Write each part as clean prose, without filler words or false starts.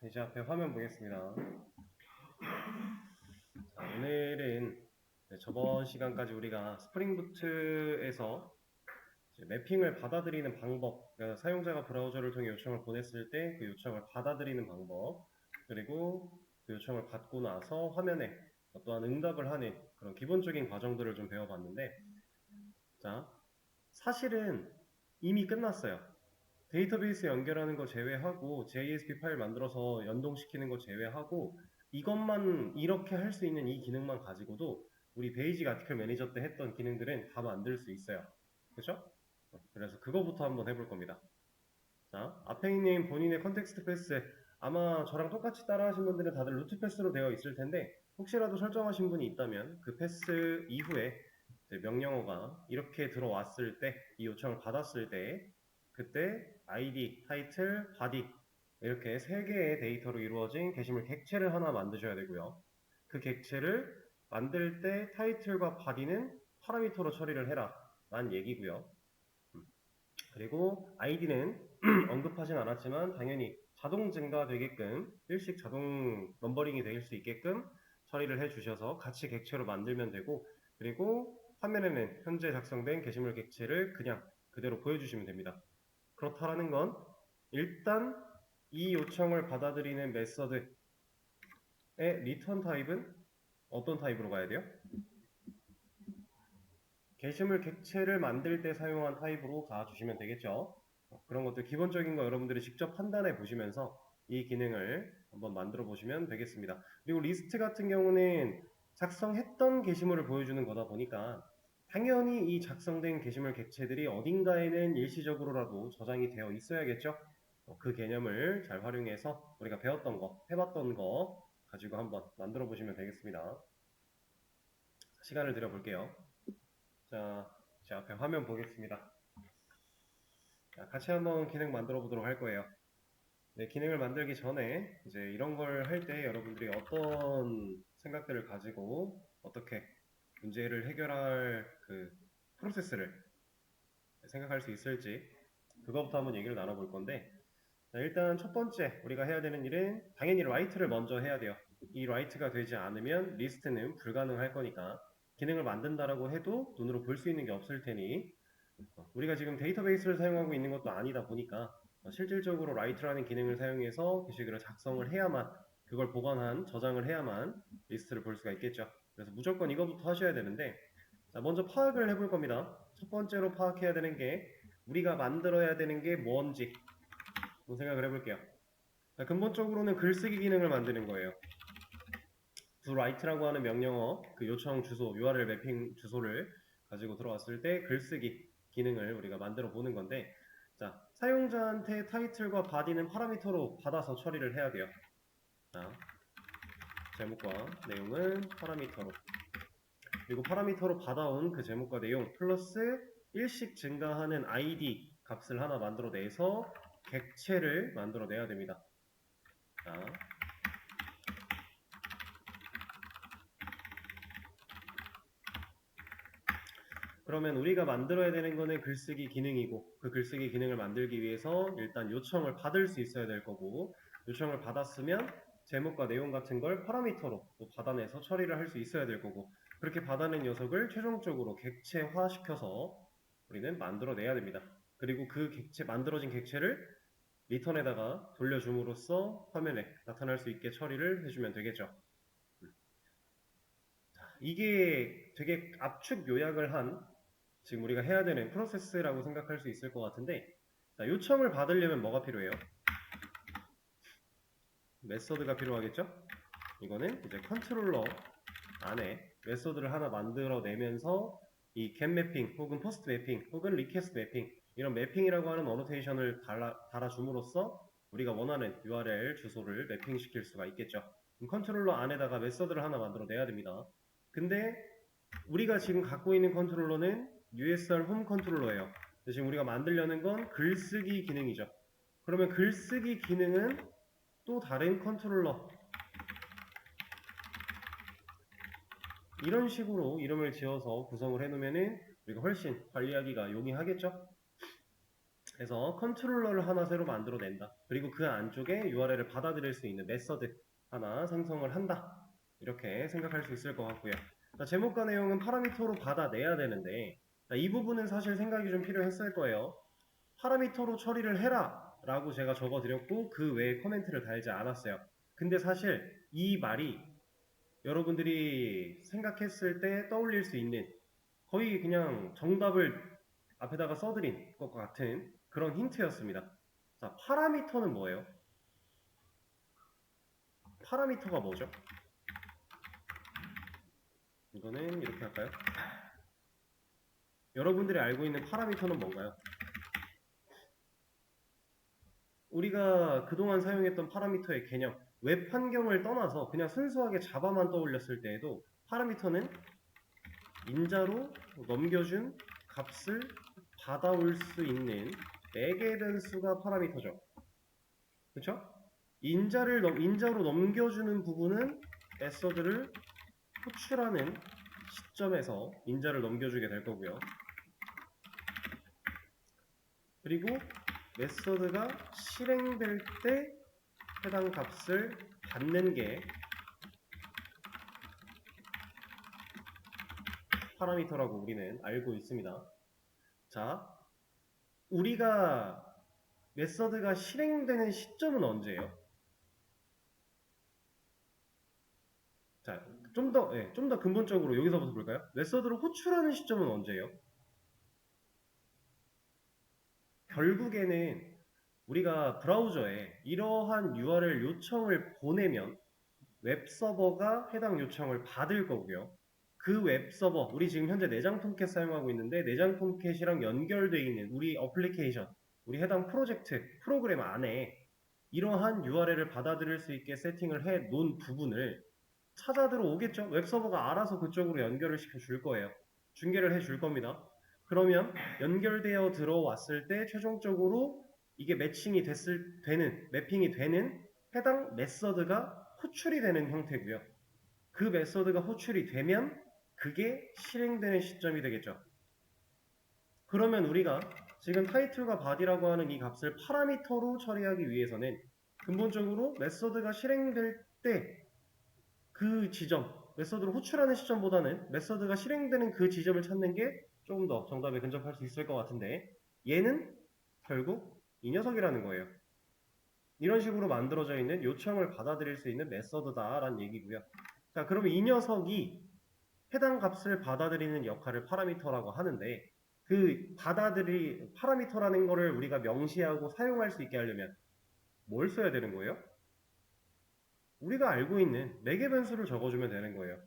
이제 앞에 화면 보겠습니다. 자, 오늘은 저번 시간까지 우리가 스프링부트에서 매핑을 받아들이는 방법, 그러니까 사용자가 브라우저를 통해 요청을 보냈을 때 그 요청을 받아들이는 방법, 그리고 그 요청을 받고 나서 화면에 어떠한 응답을 하는 그런 기본적인 과정들을 좀 배워봤는데, 자, 사실은 이미 끝났어요. 데이터베이스 연결하는 거 제외하고 JSP 파일 만들어서 연동시키는 거 제외하고 이것만 이렇게 할 수 있는 이 기능만 가지고도 우리 베이직 아티클 매니저 때 했던 기능들은 다 만들 수 있어요. 그렇죠? 그래서 그거부터 한번 해볼 겁니다. 자, 앞에 있는 본인의 컨텍스트 패스 아마 저랑 똑같이 따라 하신 분들은 다들 루트 패스로 되어 있을 텐데 혹시라도 설정하신 분이 있다면 그 패스 이후에 명령어가 이렇게 들어왔을 때 이 요청을 받았을 때 그때 ID, 타이틀, 바디 이렇게 세 개의 데이터로 이루어진 게시물 객체를 하나 만드셔야 되고요. 그 객체를 만들 때 타이틀과 바디는 파라미터로 처리를 해라 라는 얘기고요. 그리고 아이디는 언급하진 않았지만 당연히 자동 증가되게끔 일식 자동 넘버링이 될 수 있게끔 처리를 해주셔서 같이 객체로 만들면 되고, 그리고 화면에는 현재 작성된 게시물 객체를 그냥 그대로 보여주시면 됩니다. 그렇다라는 건 일단 이 요청을 받아들이는 메서드의 리턴 타입은 어떤 타입으로 가야 돼요? 게시물 객체를 만들 때 사용한 타입으로 가주시면 되겠죠. 그런 것들 기본적인 거 여러분들이 직접 판단해 보시면서 이 기능을 한번 만들어 보시면 되겠습니다. 그리고 리스트 같은 경우는 작성했던 게시물을 보여주는 거다 보니까 당연히 이 작성된 게시물 객체들이 어딘가에는 일시적으로라도 저장이 되어 있어야겠죠. 그 개념을 잘 활용해서 우리가 배웠던 거, 해봤던 거 가지고 한번 만들어 보시면 되겠습니다. 시간을 들여 볼게요. 자, 제 앞에 화면 보겠습니다. 자, 같이 한번 기능 만들어 보도록 할 거예요. 네, 기능을 만들기 전에 이제 이런 걸 할 때 여러분들이 어떤 생각들을 가지고 어떻게 문제를 해결할 그 프로세스를 생각할 수 있을지 그거부터 한번 얘기를 나눠볼 건데, 자, 일단 첫 번째 우리가 해야 되는 일은 당연히 라이트를 먼저 해야 돼요. 이 라이트가 되지 않으면 리스트는 불가능할 거니까 기능을 만든다라고 해도 눈으로 볼 수 있는 게 없을 테니 우리가 지금 데이터베이스를 사용하고 있는 것도 아니다 보니까 실질적으로 라이트라는 기능을 사용해서 게시글을 작성을 해야만, 그걸 보관한 저장을 해야만 리스트를 볼 수가 있겠죠. 그래서 무조건 이거부터 하셔야 되는데, 자, 먼저 파악을 해볼 겁니다. 첫 번째로 파악해야 되는 게 우리가 만들어야 되는 게 뭔지 한번 생각을 해볼게요. 자, 근본적으로는 글쓰기 기능을 만드는 거예요. doWrite라고 하는 명령어, 그 요청 주소, URL 매핑 주소를 가지고 들어왔을 때 글쓰기 기능을 우리가 만들어 보는 건데, 자, 사용자한테 타이틀과 바디는 파라미터로 받아서 처리를 해야 돼요. 자, 제목과 내용은 파라미터로, 그리고 파라미터로 받아온 그 제목과 내용 플러스 일씩 증가하는 ID 값을 하나 만들어내서 객체를 만들어내야 됩니다. 자, 그러면 우리가 만들어야 되는 거는 글쓰기 기능이고, 그 글쓰기 기능을 만들기 위해서 일단 요청을 받을 수 있어야 될 거고, 요청을 받았으면 제목과 내용 같은 걸 파라미터로 또 받아내서 처리를 할 수 있어야 될 거고, 그렇게 받아낸 녀석을 최종적으로 객체화 시켜서 우리는 만들어내야 됩니다. 그리고 그 객체, 만들어진 객체를 리턴에다가 돌려줌으로써 화면에 나타날 수 있게 처리를 해주면 되겠죠. 이게 되게 압축 요약을 한 지금 우리가 해야 되는 프로세스라고 생각할 수 있을 것 같은데, 자, 요청을 받으려면 뭐가 필요해요? 메서드가 필요하겠죠? 이거는 이제 컨트롤러 안에 메서드를 하나 만들어내면서 이 get 매핑 혹은 post 매핑 혹은 request 매핑 이런 매핑이라고 하는 어노테이션을 달아줌으로써 우리가 원하는 URL 주소를 매핑시킬 수가 있겠죠. 컨트롤러 안에다가 메서드를 하나 만들어내야 됩니다. 근데 우리가 지금 갖고 있는 컨트롤러는 USR 홈 컨트롤러예요. 지금 우리가 만들려는 건 글쓰기 기능이죠. 그러면 글쓰기 기능은 또 다른 컨트롤러, 이런 식으로 이름을 지어서 구성을 해놓으면은 우리가 훨씬 관리하기가 용이하겠죠? 그래서 컨트롤러를 하나 새로 만들어낸다. 그리고 그 안쪽에 URL을 받아들일 수 있는 메서드 하나 생성을 한다. 이렇게 생각할 수 있을 것 같고요. 자, 제목과 내용은 파라미터로 받아내야 되는데 자, 이 부분은 사실 생각이 좀 필요했을 거예요. 파라미터로 처리를 해라 라고 제가 적어드렸고 그 외에 코멘트를 달지 않았어요. 근데 사실 이 말이 여러분들이 생각했을 때 떠올릴 수 있는 거의 그냥 정답을 앞에다가 써드린 것과 같은 그런 힌트였습니다. 자, 파라미터는 뭐예요? 파라미터가 뭐죠? 이거는 이렇게 할까요? 여러분들이 알고 있는 파라미터는 뭔가요? 우리가 그동안 사용했던 파라미터의 개념, 웹 환경을 떠나서 그냥 순수하게 자바만 떠올렸을 때에도 파라미터는 인자로 넘겨준 값을 받아올 수 있는 매개 변수가 파라미터죠. 그렇죠? 인자로 넘겨주는 부분은 메서드를 호출하는 시점에서 인자를 넘겨주게 될 거고요. 그리고 메서드가 실행될 때 해당 값을 받는 게 파라미터라고 우리는 알고 있습니다. 자, 우리가 메서드가 실행되는 시점은 언제예요? 자, 좀 더 근본적으로 여기서부터 볼까요? 메서드를 호출하는 시점은 언제예요? 결국에는 우리가 브라우저에 이러한 URL 요청을 보내면 웹서버가 해당 요청을 받을 거고요. 그 웹서버, 우리 지금 현재 내장 톰캣 사용하고 있는데 내장 톰캣이랑 연결되어 있는 우리 어플리케이션, 우리 해당 프로젝트, 프로그램 안에 이러한 URL을 받아들일 수 있게 세팅을 해 놓은 부분을 찾아 들어오겠죠. 웹서버가 알아서 그쪽으로 연결을 시켜 줄 거예요. 중계를 해 줄 겁니다. 그러면 연결되어 들어왔을 때 최종적으로 이게 매핑이 되는 해당 메서드가 호출이 되는 형태고요. 그 메서드가 호출이 되면 그게 실행되는 시점이 되겠죠. 그러면 우리가 지금 타이틀과 바디라고 하는 이 값을 파라미터로 처리하기 위해서는 근본적으로 메서드가 실행될 때 그 지점, 메서드를 호출하는 시점보다는 메서드가 실행되는 그 지점을 찾는 게 조금 더 정답에 근접할 수 있을 것 같은데 얘는 결국 이 녀석이라는 거예요. 이런 식으로 만들어져 있는 요청을 받아들일 수 있는 메서드다라는 얘기고요. 자, 그러면 이 녀석이 해당 값을 받아들이는 역할을 파라미터라고 하는데 파라미터라는 거를 우리가 명시하고 사용할 수 있게 하려면 뭘 써야 되는 거예요? 우리가 알고 있는 매개 변수를 적어주면 되는 거예요.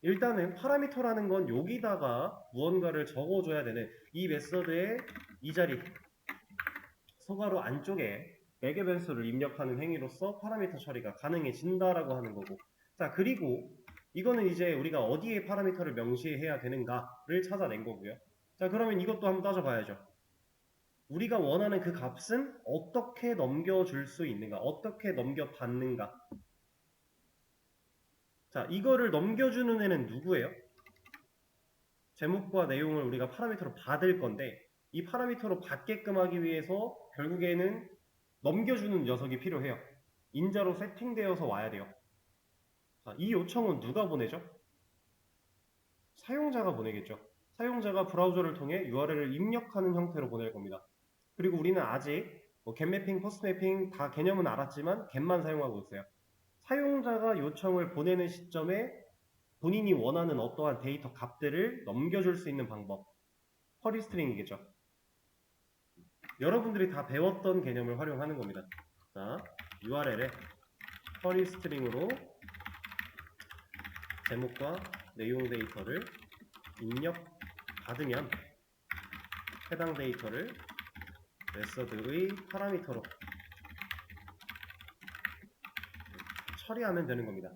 일단은 파라미터라는 건 여기다가 무언가를 적어줘야 되는 이 메서드의 이 자리 서가로 안쪽에 매개 변수를 입력하는 행위로서 파라미터 처리가 가능해진다라고 하는 거고 자 그리고 이거는 이제 우리가 어디에 파라미터를 명시해야 되는가를 찾아낸 거고요. 자 그러면 이것도 한번 따져봐야죠. 우리가 원하는 그 값은 어떻게 넘겨줄 수 있는가 어떻게 넘겨받는가 자 이거를 넘겨주는 애는 누구예요? 제목과 내용을 우리가 파라미터로 받을 건데 이 파라미터로 받게끔 하기 위해서 결국에는 넘겨주는 녀석이 필요해요. 인자로 세팅되어서 와야 돼요. 자, 이 요청은 누가 보내죠? 사용자가 보내겠죠. 사용자가 브라우저를 통해 URL을 입력하는 형태로 보낼 겁니다. 그리고 우리는 아직 get매핑, 퍼스매핑 다 개념은 알았지만 get만 사용하고 있어요. 사용자가 요청을 보내는 시점에 본인이 원하는 어떠한 데이터 값들을 넘겨줄 수 있는 방법 쿼리 스트링이겠죠. 여러분들이 다 배웠던 개념을 활용하는 겁니다. 자, URL에 쿼리 스트링으로 제목과 내용 데이터를 입력받으면 해당 데이터를 메서드의 파라미터로 처리하면 되는 겁니다.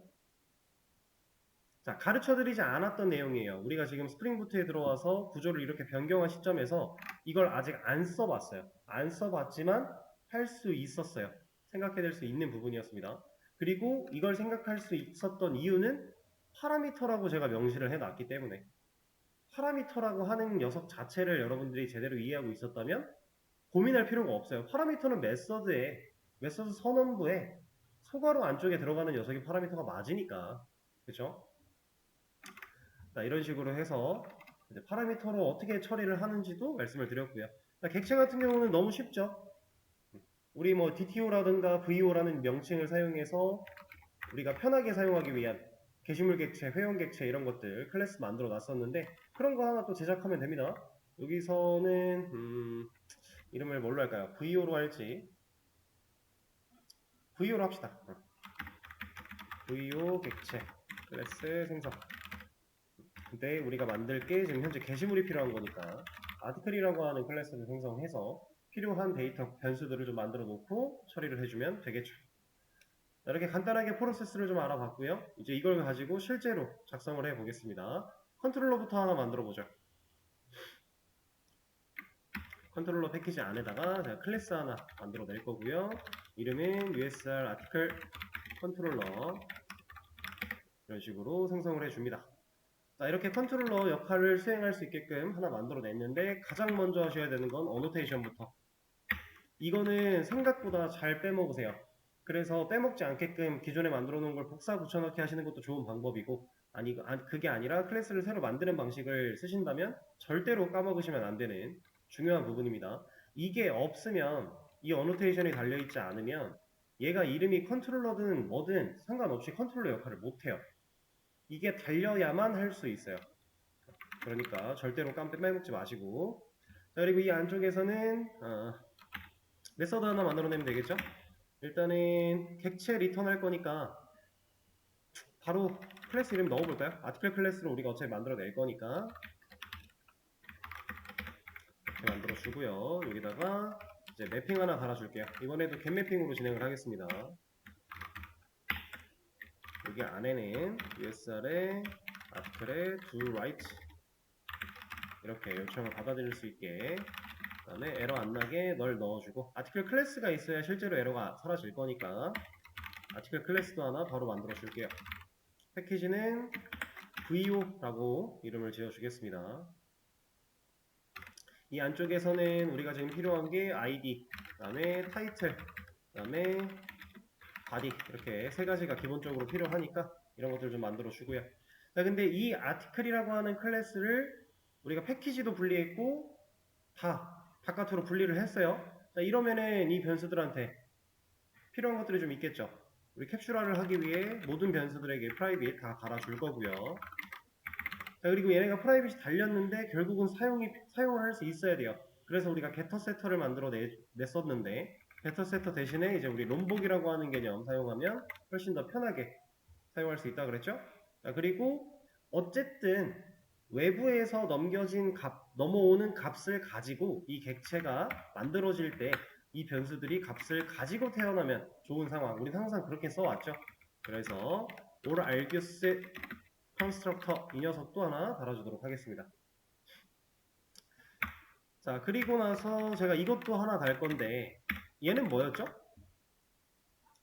자, 가르쳐드리지 않았던 내용이에요. 우리가 지금 스프링 부트에 들어와서 구조를 이렇게 변경한 시점에서 이걸 아직 안 써봤어요. 안 써봤지만 할 수 있었어요. 생각해낼 수 있는 부분이었습니다. 그리고 이걸 생각할 수 있었던 이유는 파라미터라고 제가 명시를 해놨기 때문에 파라미터라고 하는 녀석 자체를 여러분들이 제대로 이해하고 있었다면 고민할 필요가 없어요. 파라미터는 메서드 선언부에 소괄호 안쪽에 들어가는 녀석이 파라미터가 맞으니까. 그쵸? 자, 이런 식으로 해서 이제 파라미터로 어떻게 처리를 하는지도 말씀을 드렸고요. 자, 객체 같은 경우는 너무 쉽죠. 우리 뭐 DTO라든가 VO라는 명칭을 사용해서 우리가 편하게 사용하기 위한 게시물 객체, 회원 객체 이런 것들 클래스 만들어 놨었는데 그런 거 하나 또 제작하면 됩니다. 여기서는 이름을 뭘로 할까요? VO로 할지 VO로 합시다. VO 객체 클래스 생성. 근데 우리가 만들 게 지금 현재 게시물이 필요한 거니까 아티클이라고 하는 클래스를 생성해서 필요한 데이터 변수들을 좀 만들어 놓고 처리를 해주면 되겠죠. 이렇게 간단하게 프로세스를 좀 알아봤고요. 이제 이걸 가지고 실제로 작성을 해 보겠습니다. 컨트롤러부터 하나 만들어 보죠. 컨트롤러 패키지 안에다가 제가 클래스 하나 만들어 낼 거고요. 이름은 USR 아티클 컨트롤러 이런 식으로 생성을 해줍니다. 자, 이렇게 컨트롤러 역할을 수행할 수 있게끔 하나 만들어 냈는데 가장 먼저 하셔야 되는 건 어노테이션부터. 이거는 생각보다 잘 빼먹으세요. 그래서 빼먹지 않게끔 기존에 만들어 놓은 걸 복사 붙여넣기 하시는 것도 좋은 방법이고 그게 아니라 클래스를 새로 만드는 방식을 쓰신다면 절대로 까먹으시면 안 되는 중요한 부분입니다. 이게 없으면 이 어노테이션이 달려있지 않으면 얘가 이름이 컨트롤러든 뭐든 상관없이 컨트롤러 역할을 못해요. 이게 달려야만 할 수 있어요. 그러니까 절대로 빼먹지 마시고. 자, 그리고 이 안쪽에서는 메서드 하나 만들어내면 되겠죠? 일단은 객체 리턴 할 거니까 바로 클래스 이름 넣어볼까요? 아티클 클래스로 우리가 어차피 만들어낼 거니까 이렇게 만들어주고요. 여기다가 이제 매핑 하나 달아줄게요. 이번에도 겟 매핑으로 진행을 하겠습니다. 여기 안에는 USR에 아티클에 do write 이렇게 요청을 받아들일 수 있게 그 다음에 에러 안 나게 널 넣어주고 아티클 클래스가 있어야 실제로 에러가 사라질 거니까 아티클 클래스도 하나 바로 만들어 줄게요. 패키지는 VO라고 이름을 지어 주겠습니다. 이 안쪽에서는 우리가 지금 필요한 게 ID, 그 다음에 타이틀, 그 다음에 바디 이렇게 세 가지가 기본적으로 필요하니까 이런 것들 좀 만들어 주고요. 자, 근데 이 아티클이라고 하는 클래스를 우리가 패키지도 분리했고 다 바깥으로 분리를 했어요. 자, 이러면은 이 변수들한테 필요한 것들이 좀 있겠죠. 우리 캡슐화를 하기 위해 모든 변수들에게 프라이빗 다 달아줄 거고요. 자, 그리고 얘네가 프라이빗이 달렸는데 결국은 사용을 할 수 있어야 돼요. 그래서 우리가 게터 세터를 만들어 냈었는데 게터 세터 대신에 이제 우리 롬복이라고 하는 개념 사용하면 훨씬 더 편하게 사용할 수 있다 그랬죠? 자, 그리고 어쨌든 외부에서 넘어오는 값을 가지고 이 객체가 만들어질 때 이 변수들이 값을 가지고 태어나면 좋은 상황. 우린 항상 그렇게 써왔죠. 그래서 or argus constructor 이 녀석도 하나 달아주도록 하겠습니다. 자, 그리고 나서 제가 이것도 하나 달 건데 얘는 뭐였죠?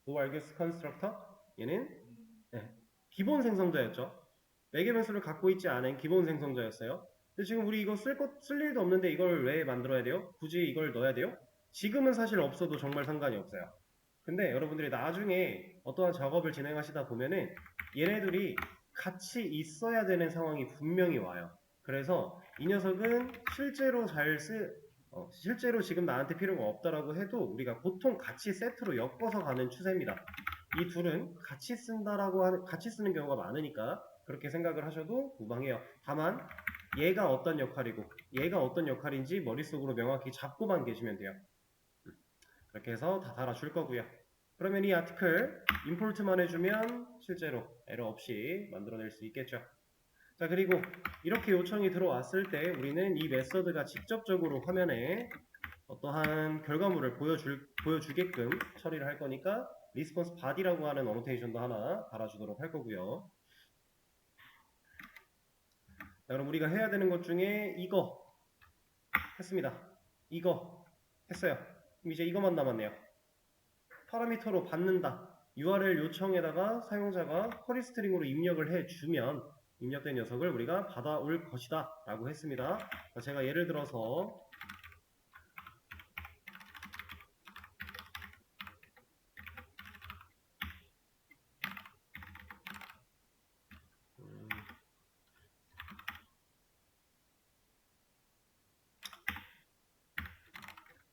or argus constructor 얘는 기본 생성자였죠. 매개 변수를 갖고 있지 않은 기본 생성자였어요. 근데 지금 우리 이거 쓸 일도 없는데 이걸 왜 만들어야 돼요? 굳이 이걸 넣어야 돼요? 지금은 사실 없어도 정말 상관이 없어요. 근데 여러분들이 나중에 어떠한 작업을 진행하시다 보면은 얘네들이 같이 있어야 되는 상황이 분명히 와요. 그래서 이 녀석은 실제로 지금 나한테 필요가 없다라고 해도 우리가 보통 같이 세트로 엮어서 가는 추세입니다. 이 둘은 같이 쓰는 경우가 많으니까 그렇게 생각을 하셔도 무방해요. 다만 얘가 어떤 역할이고 얘가 어떤 역할인지 머릿속으로 명확히 잡고만 계시면 돼요. 그렇게 해서 다 달아줄 거고요. 그러면 이 아티클 임포트만 해주면 실제로 에러 없이 만들어낼 수 있겠죠. 자, 그리고 이렇게 요청이 들어왔을 때 우리는 이 메서드가 직접적으로 화면에 어떠한 결과물을 보여주게끔 처리를 할 거니까 리스폰스 바디라고 하는 어노테이션도 하나 달아주도록 할 거고요. 자, 그럼 우리가 해야 되는 것 중에 이거 했습니다. 이거 했어요. 그럼 이제 이것만 남았네요. 파라미터로 받는다. URL 요청에다가 사용자가 쿼리 스트링으로 입력을 해주면 입력된 녀석을 우리가 받아올 것이다 라고 했습니다. 자, 제가 예를 들어서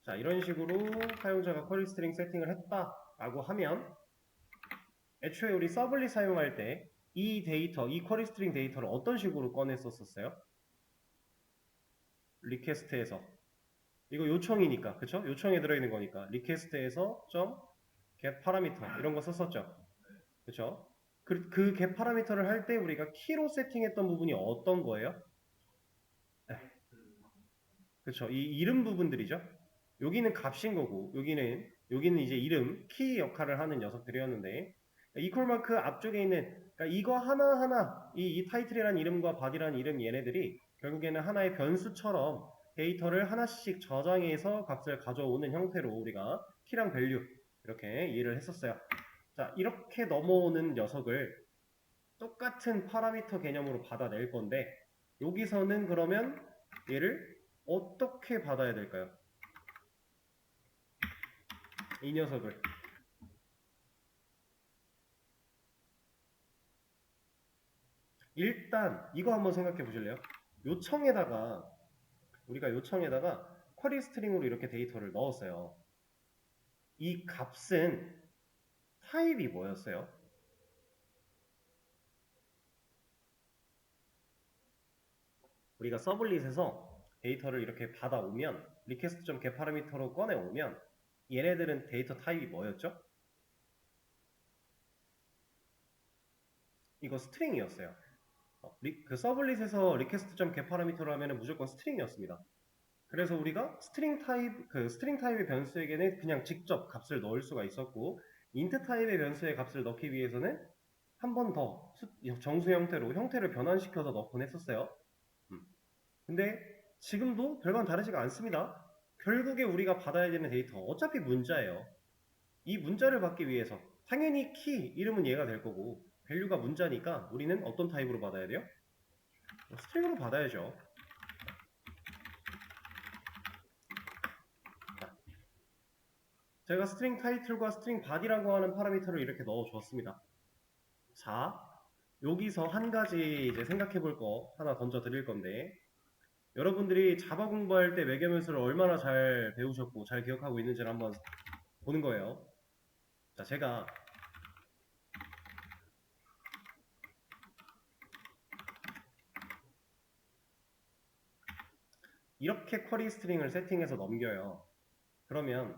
자, 이런 식으로 사용자가 쿼리 스트링 세팅을 했다라고 하면 애초에 우리 서블릿 사용할 때 이 데이터, 이 쿼리 스트링 데이터를 어떤 식으로 꺼냈었어요? 리퀘스트에서. 이거 요청이니까, 그쵸? 요청에 들어있는 거니까. 리퀘스트에서 get 파라미터 이런 거 썼었죠. 그쵸? 그 get 파라미터를 할 때 우리가 키로 세팅했던 부분이 어떤 거예요? 네. 그쵸? 이 이름 부분들이죠. 여기는 값인 거고, 여기는 이제 이름, 키 역할을 하는 녀석들이었는데, 이퀄 마크 앞쪽에 있는, 그러니까 이거 하나하나, 이 타이틀이란 이름과 바디란 이름 얘네들이 결국에는 하나의 변수처럼 데이터를 하나씩 저장해서 값을 가져오는 형태로 우리가 키랑 밸류 이렇게 이해를 했었어요. 자, 이렇게 넘어오는 녀석을 똑같은 파라미터 개념으로 받아낼 건데, 여기서는 그러면 얘를 어떻게 받아야 될까요? 이 녀석을 일단 이거 한번 생각해 보실래요? 우리가 요청에다가 쿼리 스트링으로 이렇게 데이터를 넣었어요. 이 값은 타입이 뭐였어요? 우리가 서블릿에서 데이터를 이렇게 받아오면 request.getParameter로 꺼내오면 얘네들은 데이터 타입이 뭐였죠? 이거 스트링이었어요. 그 서블릿에서 request.getParameter로 하면 무조건 스트링이었습니다. 그래서 우리가 스트링 타입의 변수에게는 그냥 직접 값을 넣을 수가 있었고, 인트 타입의 변수의 값을 넣기 위해서는 한 번 더 정수 형태로 형태를 변환시켜서 넣곤 했었어요. 근데 지금도 별반 다르지가 않습니다. 결국에 우리가 받아야 되는 데이터 어차피 문자예요. 이 문자를 받기 위해서 당연히 키 이름은 얘가 될 거고 밸류가 문자니까 우리는 어떤 타입으로 받아야 돼요? 스트링으로 받아야죠. 제가 스트링 타이틀과 스트링 바디라고 하는 파라미터를 이렇게 넣어주었습니다. 자, 여기서 한 가지 이제 생각해 볼 거 하나 던져 드릴 건데, 여러분들이 자바 공부할 때 매개변수를 얼마나 잘 배우셨고 잘 기억하고 있는지를 한번 보는 거예요. 자, 제가 이렇게 쿼리 스트링을 세팅해서 넘겨요. 그러면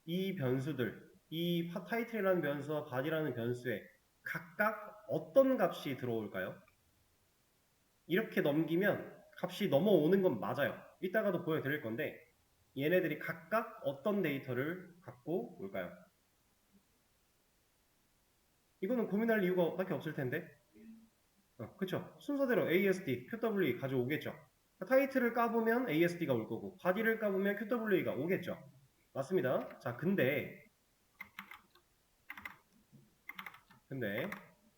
이 변수들, 이 타이틀이라는 변수와 바디라는 변수에 각각 어떤 값이 들어올까요? 이렇게 넘기면 값이 넘어오는 건 맞아요. 이따가도 보여드릴 건데 얘네들이 각각 어떤 데이터를 갖고 올까요? 이거는 고민할 이유가 밖에 없을 텐데. 그쵸? 순서대로 ASD, QWE 가져오겠죠. 타이틀을 까보면 ASD가 올 거고 바디를 까보면 QWE가 오겠죠. 맞습니다. 자, 근데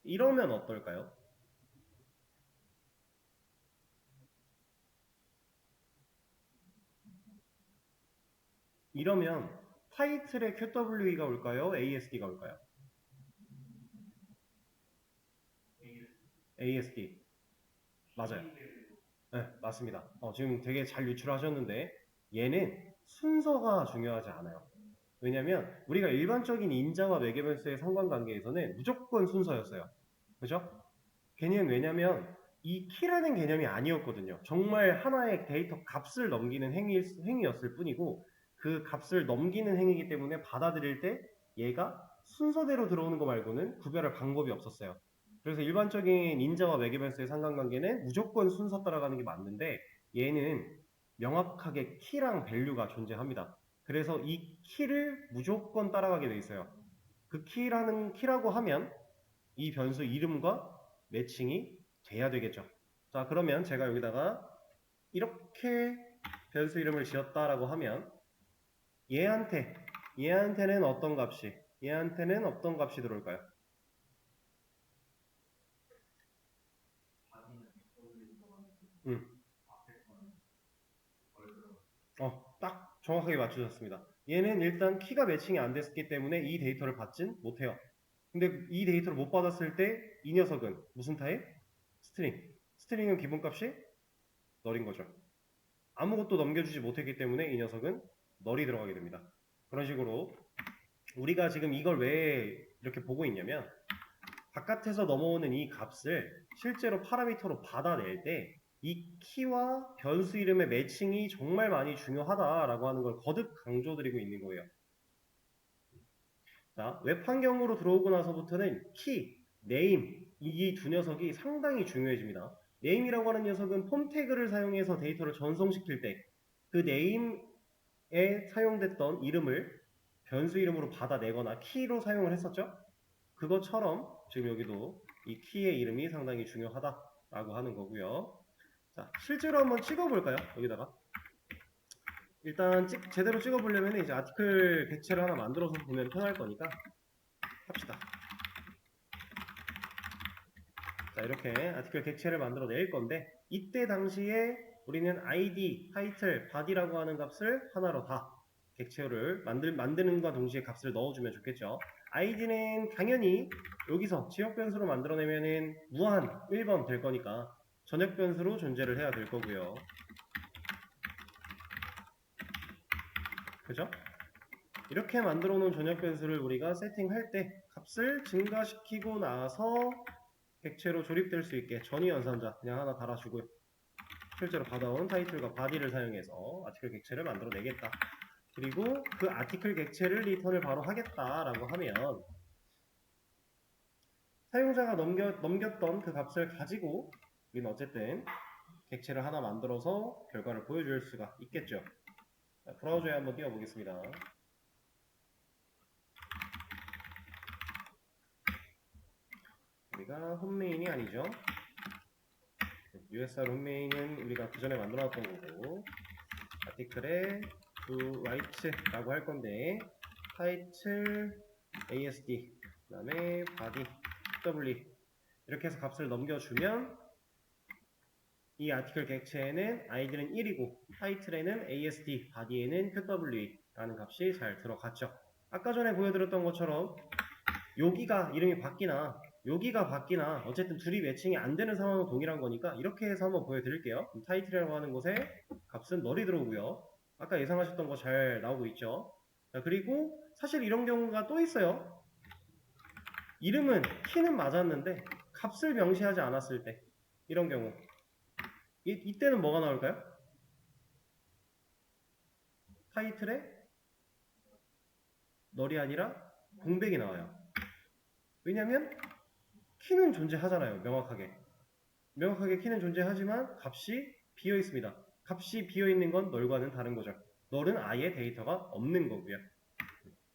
이러면 어떨까요? 이러면 타이틀에 QWE가 올까요? ASD가 올까요? ASD. 맞아요. 네, 맞습니다. 지금 되게 잘 유출하셨는데 얘는 순서가 중요하지 않아요. 왜냐면 우리가 일반적인 인자와 매개변수의 상관관계에서는 무조건 순서였어요. 그죠? 걔는 왜냐면 이 키라는 개념이 아니었거든요. 정말 하나의 데이터 값을 넘기는 행위였을 뿐이고 그 값을 넘기는 행위이기 때문에 받아들일 때 얘가 순서대로 들어오는 거 말고는 구별할 방법이 없었어요. 그래서 일반적인 인자와 매개변수의 상관관계는 무조건 순서 따라가는 게 맞는데 얘는 명확하게 키랑 밸류가 존재합니다. 그래서 이 키를 무조건 따라가게 돼 있어요. 그 키라고 하면 이 변수 이름과 매칭이 돼야 되겠죠. 자, 그러면 제가 여기다가 이렇게 변수 이름을 지었다라고 하면 얘한테는 어떤 값이 들어올까요? 음. 딱 정확하게 맞추셨습니다. 얘는 일단 키가 매칭이 안 됐기 때문에 이 데이터를 받진 못해요. 근데 이 데이터를 못 받았을 때 이 녀석은 무슨 타입? 스트링. 스트링은 기본값이 널인 거죠. 아무것도 넘겨주지 못했기 때문에 이 녀석은 널이 들어가게 됩니다. 그런 식으로 우리가 지금 이걸 왜 이렇게 보고 있냐면 바깥에서 넘어오는 이 값을 실제로 파라미터로 받아낼 때 이 키와 변수 이름의 매칭이 정말 많이 중요하다라고 하는 걸 거듭 강조드리고 있는 거예요. 자, 웹 환경으로 들어오고 나서부터는 키, 네임 이 두 녀석이 상당히 중요해집니다. 네임이라고 하는 녀석은 폼 태그를 사용해서 데이터를 전송시킬 때 그 네임에 사용됐던 이름을 변수 이름으로 받아내거나 키로 사용을 했었죠. 그것처럼 지금 여기도 이 키의 이름이 상당히 중요하다라고 하는 거고요. 자, 실제로 한번 찍어볼까요? 여기다가 일단 제대로 찍어보려면 이제 아티클 객체를 하나 만들어서 보면 편할 거니까 합시다. 자, 이렇게 아티클 객체를 만들어 낼 건데 이때 당시에 우리는 id, 타이틀, body라고 하는 값을 하나로 다 객체를 만드는과 동시에 값을 넣어주면 좋겠죠. id는 당연히 여기서 지역 변수로 만들어내면은 무한 1번 될 거니까 전역 변수로 존재를 해야 될 거고요. 그죠? 이렇게 만들어 놓은 전역 변수를 우리가 세팅할 때 값을 증가시키고 나서 객체로 조립될 수 있게 전위 연산자 그냥 하나 달아주고요. 실제로 받아온 타이틀과 바디를 사용해서 아티클 객체를 만들어내겠다. 그리고 그 아티클 객체를 리턴을 바로 하겠다라고 하면 사용자가 넘겼던 그 값을 가지고 우리는 어쨌든 객체를 하나 만들어서 결과를 보여줄 수가 있겠죠. 자, 브라우저에 한번 띄워보겠습니다. 우리가 홈메인이 아니죠. USR 홈메인은 우리가 그 전에 만들어놨던 거고 아티클에 to write라고 할 건데 타이틀 ASD 그 다음에 body w 이렇게 해서 값을 넘겨주면 이 아티클 객체에는 id는 1이고 타이틀에는 ASD, body에는 QW라는 값이 잘 들어갔죠. 아까 전에 보여드렸던 것처럼 여기가 이름이 바뀌나 여기가 바뀌나 어쨌든 둘이 매칭이 안 되는 상황은 동일한 거니까 이렇게 해서 한번 보여드릴게요. 타이틀이라고 하는 곳에 값은 널이 들어오고요. 아까 예상하셨던 거 잘 나오고 있죠. 자, 그리고 사실 이런 경우가 또 있어요. 이름은 키는 맞았는데 값을 명시하지 않았을 때 이런 경우 이때는 뭐가 나올까요? 타이틀에 널이 아니라 공백이 나와요. 왜냐면 키는 존재하잖아요. 명확하게 키는 존재하지만 값이 비어 있습니다. 값이 비어 있는 건 널과는 다른 거죠. 널은 아예 데이터가 없는 거고요.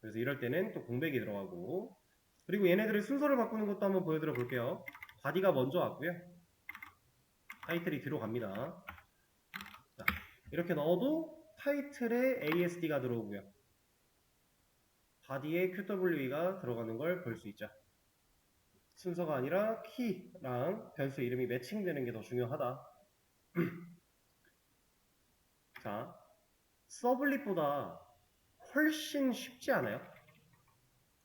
그래서 이럴 때는 또 공백이 들어가고 그리고 얘네들의 순서를 바꾸는 것도 한번 보여드려 볼게요. body가 먼저 왔고요. 타이틀이 뒤로 갑니다. 자, 이렇게 넣어도 타이틀에 ASD가 들어오고요. body에 QWE가 들어가는 걸 볼 수 있죠. 순서가 아니라 키랑 변수 이름이 매칭되는 게 더 중요하다. 자, 서블릿보다 훨씬 쉽지 않아요?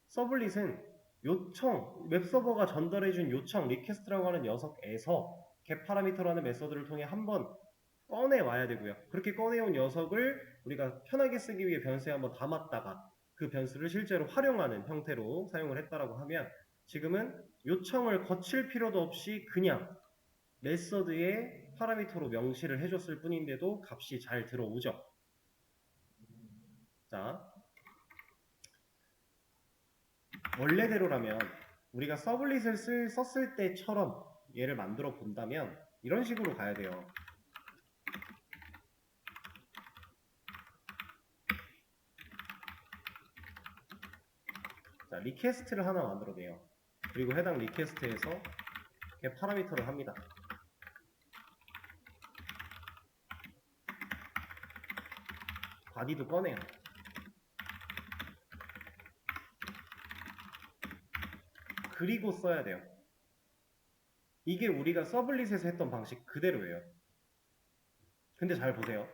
서블릿은 요청, 웹서버가 전달해준 요청, 리퀘스트라고 하는 녀석에서 get 파라미터라는 메서드를 통해 한번 꺼내와야 되고요. 그렇게 꺼내온 녀석을 우리가 편하게 쓰기 위해 변수에 한번 담았다가 그 변수를 실제로 활용하는 형태로 사용을 했다라고 하면 지금은 요청을 거칠 필요도 없이 그냥 메서드에 파라미터로 명시를 해줬을 뿐인데도 값이 잘 들어오죠. 자, 원래대로라면 우리가 서블릿을 썼을 때처럼 얘를 만들어 본다면 이런 식으로 가야 돼요. 자, 리퀘스트를 하나 만들어내요. 그리고 해당 리퀘스트에서 이렇게 파라미터를 합니다. body도 꺼내요. 그리고 써야 돼요. 이게 우리가 서블릿에서 했던 방식 그대로예요. 근데 잘 보세요.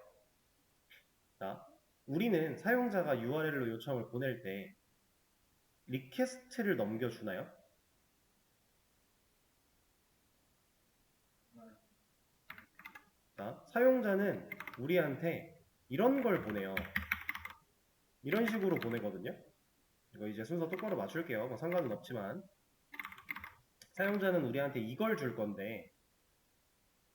자, 우리는 사용자가 URL로 요청을 보낼 때 리퀘스트를 넘겨주나요? 자, 사용자는 우리한테 이런 걸 보내요. 이런 식으로 보내거든요. 이거 이제 순서 똑바로 맞출게요. 뭐 상관은 없지만 사용자는 우리한테 이걸 줄 건데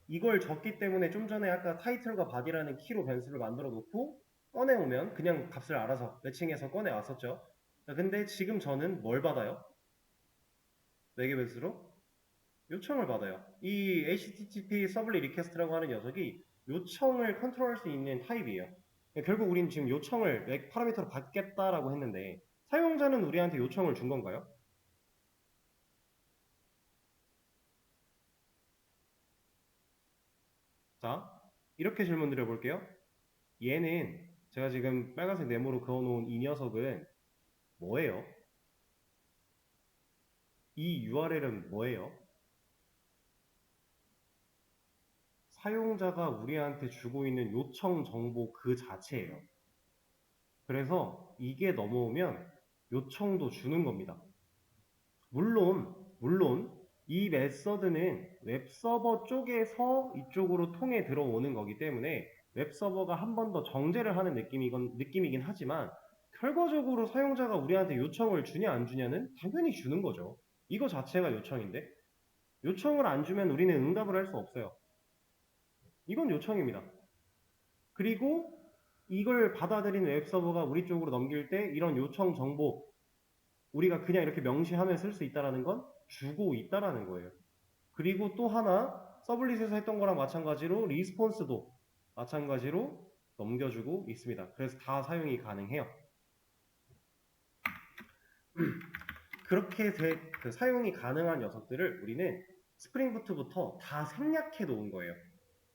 이걸 줬기 때문에 좀 전에 아까 타이틀과 바디라는 키로 변수를 만들어 놓고 꺼내오면 그냥 값을 알아서 매칭해서 꺼내 왔었죠. 근데 지금 저는 뭘 받아요? 4개 변수로 요청을 받아요. 이 HTTP 서블리 리퀘스트라고 하는 녀석이 요청을 컨트롤할 수 있는 타입이에요. 결국 우린 지금 요청을 파라미터로 받겠다라고 했는데 사용자는 우리한테 요청을 준 건가요? 자, 이렇게 질문 드려볼게요. 얘는 제가 지금 빨간색 네모로 그어놓은 이 녀석은 뭐예요? 이 URL은 뭐예요? 사용자가 우리한테 주고 있는 요청 정보 그 자체예요. 그래서 이게 넘어오면 요청도 주는 겁니다. 물론 이 메서드는 웹서버 쪽에서 이쪽으로 통해 들어오는 거기 때문에 웹서버가 한 번 더 정제를 하는 느낌이긴 하지만 결과적으로 사용자가 우리한테 요청을 주냐 안 주냐는 당연히 주는 거죠. 이거 자체가 요청인데 요청을 안 주면 우리는 응답을 할 수 없어요. 이건 요청입니다. 그리고 이걸 받아들인 웹서버가 우리 쪽으로 넘길 때 이런 요청 정보 우리가 그냥 이렇게 명시하면 쓸 수 있다는 건 주고 있다라는 거예요. 그리고 또 하나 서블릿에서 했던 거랑 마찬가지로 리스폰스도 마찬가지로 넘겨주고 있습니다. 그래서 다 사용이 가능해요. 그렇게 그 사용이 가능한 녀석들을 우리는 스프링부트부터 다 생략해 놓은 거예요.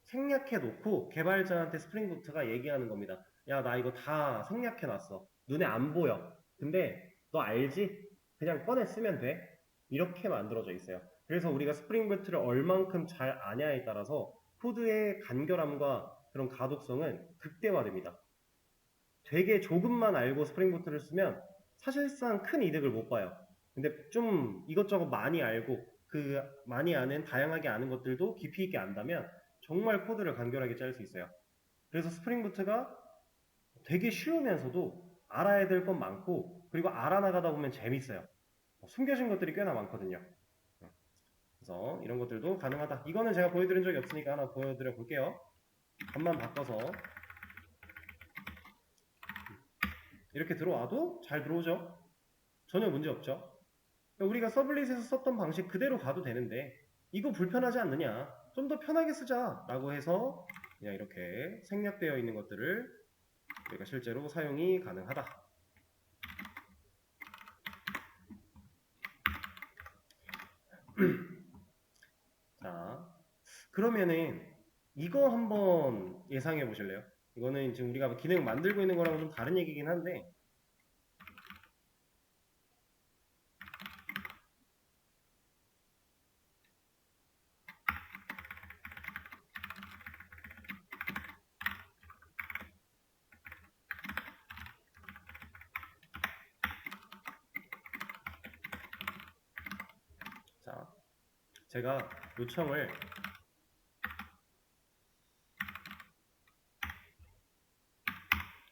생략해 놓고 개발자한테 스프링부트가 얘기하는 겁니다. 야, 나 이거 다 생략해 놨어. 눈에 안 보여. 근데 너 알지? 그냥 꺼내 쓰면 돼. 이렇게 만들어져 있어요. 그래서 우리가 스프링부트를 얼만큼 잘 아냐에 따라서 코드의 간결함과 그런 가독성은 극대화됩니다. 되게 조금만 알고 스프링부트를 쓰면 사실상 큰 이득을 못 봐요. 근데 좀 이것저것 많이 알고 그 많이 아는 다양하게 아는 것들도 깊이 있게 안다면 정말 코드를 간결하게 짤 수 있어요. 그래서 스프링부트가 되게 쉬우면서도 알아야 될 건 많고 그리고 알아나가다 보면 재밌어요. 숨겨진 것들이 꽤나 많거든요. 그래서 이런 것들도 가능하다. 이거는 제가 보여드린 적이 없으니까 하나 보여드려 볼게요. 값만 바꿔서 이렇게 들어와도 잘 들어오죠? 전혀 문제 없죠? 우리가 서블릿에서 썼던 방식 그대로 가도 되는데 이거 불편하지 않느냐? 좀 더 편하게 쓰자 라고 해서 그냥 이렇게 생략되어 있는 것들을 우리가 실제로 사용이 가능하다. 자, 그러면은 이거 한번 예상해 보실래요? 이거는 지금 우리가 기능 만들고 있는 거랑 좀 다른 얘기긴 한데 자, 제가 요청을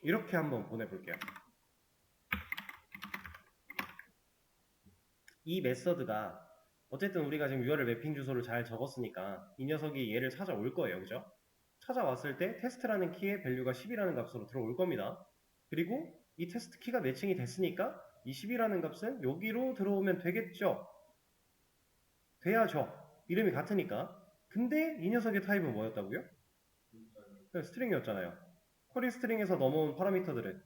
이렇게 한번 보내볼게요. 이 메서드가 어쨌든 우리가 지금 URL 매핑 주소를 잘 적었으니까 이 녀석이 얘를 찾아올 거예요. 그죠? 찾아왔을 때 테스트라는 키의 밸류가 10이라는 값으로 들어올 겁니다. 그리고 이 테스트 키가 매칭이 됐으니까 이 10이라는 값은 여기로 들어오면 되겠죠? 돼야죠. 이름이 같으니까. 근데 이 녀석의 타입은 뭐였다고요? 스트링이었잖아요. 쿼리 스트링에서 넘어온 파라미터들은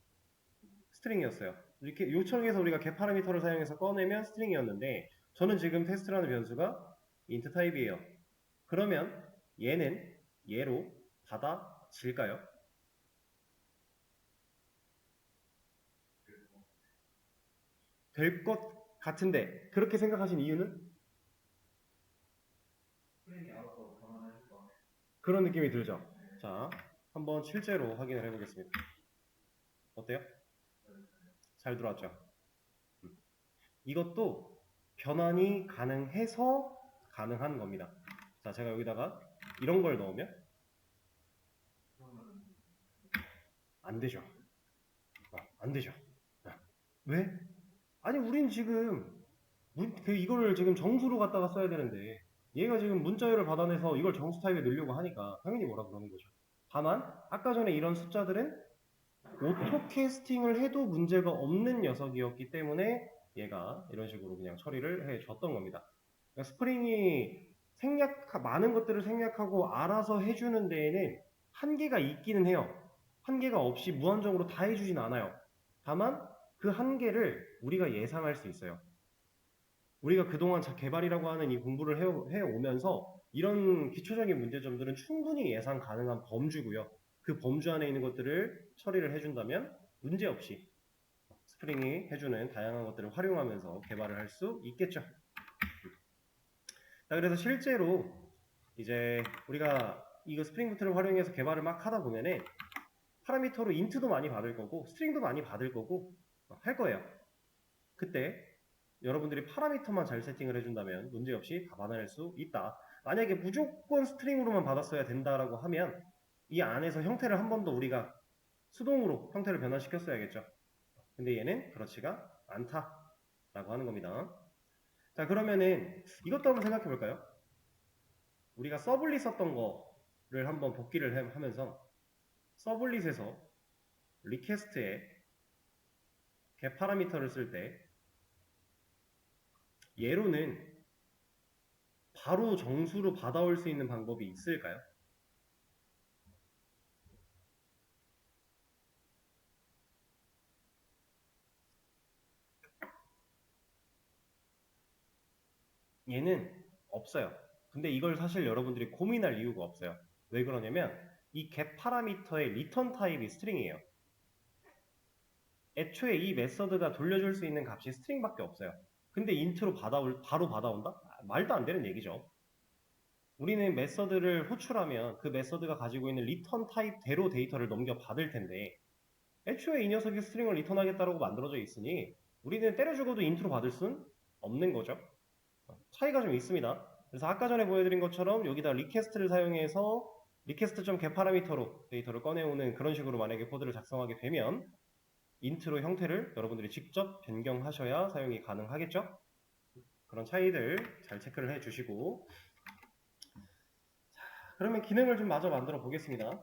스트링이었어요. 이렇게 요청해서 우리가 get 파라미터를 사용해서 꺼내면 스트링이었는데 저는 지금 테스트라는 변수가 int 타입이에요. 그러면 얘는 얘로 받아질까요? 될 것 같은데 그렇게 생각하신 이유는? 그런 느낌이 들죠. 자, 한번 실제로 확인을 해보겠습니다. 어때요? 잘 들어왔죠? 이것도 변환이 가능해서 가능한 겁니다. 자, 제가 여기다가 이런 걸 넣으면 안 되죠. 안 되죠. 왜? 아니, 우린 지금 이거를 지금 정수로 갖다가 써야 되는데 얘가 지금 문자열을 받아내서 이걸 정수 타입에 넣으려고 하니까 당연히 뭐라 그러는 거죠. 다만 아까 전에 이런 숫자들은 오토 캐스팅을 해도 문제가 없는 녀석이었기 때문에 얘가 이런 식으로 그냥 처리를 해줬던 겁니다. 그러니까 스프링이 많은 것들을 생략하고 알아서 해주는 데에는 한계가 있기는 해요. 한계가 없이 무한정으로 다 해주진 않아요. 다만 그 한계를 우리가 예상할 수 있어요. 우리가 그동안 개발이라고 하는 이 공부를 해오면서 이런 기초적인 문제점들은 충분히 예상 가능한 범주고요. 그 범주 안에 있는 것들을 처리를 해준다면 문제없이 스프링이 해주는 다양한 것들을 활용하면서 개발을 할 수 있겠죠. 자, 그래서 실제로 이제 우리가 이거 스프링 부트를 활용해서 개발을 막 하다 보면은 파라미터로 인트도 많이 받을 거고 스트링도 많이 받을 거고 할 거예요. 그때 여러분들이 파라미터만 잘 세팅을 해준다면 문제없이 다 받아낼 수 있다. 만약에 무조건 스트링으로만 받았어야 된다라고 하면 이 안에서 형태를 한 번 더 우리가 수동으로 형태를 변환시켰어야겠죠. 근데 얘는 그렇지가 않다라고 하는 겁니다. 자, 그러면은 이것도 한번 생각해 볼까요? 우리가 서블릿 썼던 거를 한번 복기를 하면서 서블릿에서 리퀘스트에 get 파라미터를 쓸 때 얘로는 바로 정수로 받아올 수 있는 방법이 있을까요? 얘는 없어요. 근데 이걸 사실 여러분들이 고민할 이유가 없어요. 왜 그러냐면 이 get 파라미터의 리턴 타입이 스트링이에요. 애초에 이 메서드가 돌려줄 수 있는 값이 스트링밖에 없어요. 근데 인트로 바로 받아온다? 말도 안 되는 얘기죠. 우리는 메서드를 호출하면 그 메서드가 가지고 있는 리턴 타입대로 데이터를 넘겨 받을 텐데 애초에 이 녀석이 스트링을 리턴하겠다고 만들어져 있으니 우리는 때려 죽어도 인트로 받을 순 없는 거죠. 차이가 좀 있습니다. 그래서 아까 전에 보여드린 것처럼 여기다 리퀘스트를 사용해서 request.get 파라미터로 데이터를 꺼내오는 그런 식으로 만약에 코드를 작성하게 되면 인트로 형태를 여러분들이 직접 변경하셔야 사용이 가능하겠죠? 그런 차이들 잘 체크를 해주시고 그러면 기능을 좀 마저 만들어 보겠습니다.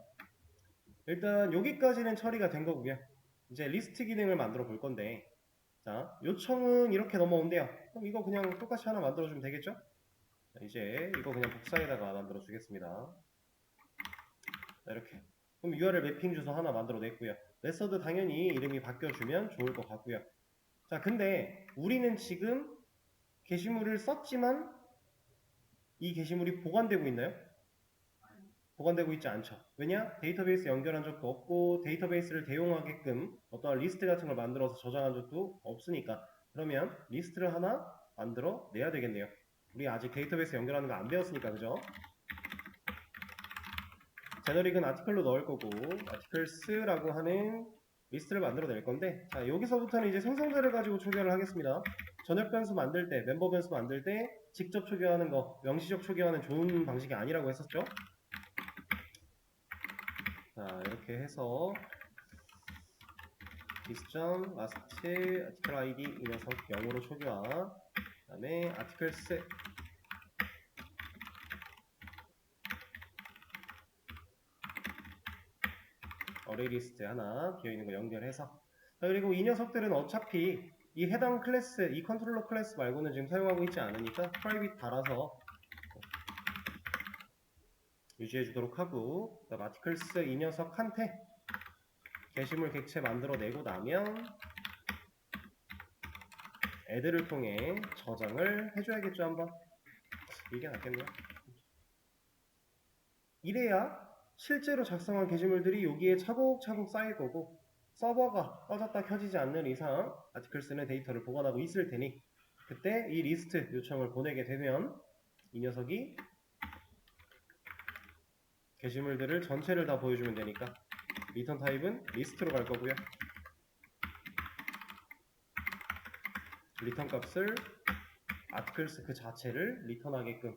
일단 여기까지는 처리가 된 거고요. 이제 리스트 기능을 만들어 볼 건데 자, 요청은 이렇게 넘어온대요. 그럼 이거 그냥 똑같이 하나 만들어 주면 되겠죠? 자, 이제 이거 그냥 복사에다가 만들어 주겠습니다. 자, 이렇게. 그럼 URL 매핑 주소 하나 만들어 냈고요. 메서드 당연히 이름이 바뀌어주면 좋을 것 같고요. 자, 근데 우리는 지금 게시물을 썼지만 이 게시물이 보관되고 있나요? 보관되고 있지 않죠. 왜냐? 데이터베이스 연결한 적도 없고 데이터베이스를 대용하게끔 어떠한 리스트 같은 걸 만들어서 저장한 적도 없으니까 그러면 리스트를 하나 만들어 내야 되겠네요. 우리 아직 데이터베이스 연결하는 거 안 배웠으니까 그죠? 제너릭은 아티클로 넣을 거고 아티클스라고 하는 리스트를 만들어 낼 건데 자 여기서부터는 이제 생성자를 가지고 초기화를 하겠습니다. 전역 변수 만들 때 멤버 변수 만들 때 직접 초기화하는 거 명시적 초기화는 좋은 방식이 아니라고 했었죠. 자 이렇게 해서 디스점 라스트 아티클 아이디 이 녀석 0으로 초기화 그 다음에 아티클스 어레이 리스트 하나 비어있는 거 연결해서 자, 그리고 이 녀석들은 어차피 이 해당 클래스, 이 컨트롤러 클래스 말고는 지금 사용하고 있지 않으니까 프라이빗 달아서 유지해 주도록 하고 그다음 아티클스 이 녀석한테 게시물 객체 만들어내고 나면 애들을 통해 저장을 해줘야겠죠 한번. 이게 낫겠네요. 이래야 실제로 작성한 게시물들이 여기에 차곡차곡 쌓일 거고 서버가 꺼졌다 켜지지 않는 이상 아티클스는 데이터를 보관하고 있을 테니 그때 이 리스트 요청을 보내게 되면 이 녀석이 게시물들을 전체를 다 보여주면 되니까 리턴 타입은 리스트로 갈 거고요. 리턴 값을 아티클스 그 자체를 리턴하게끔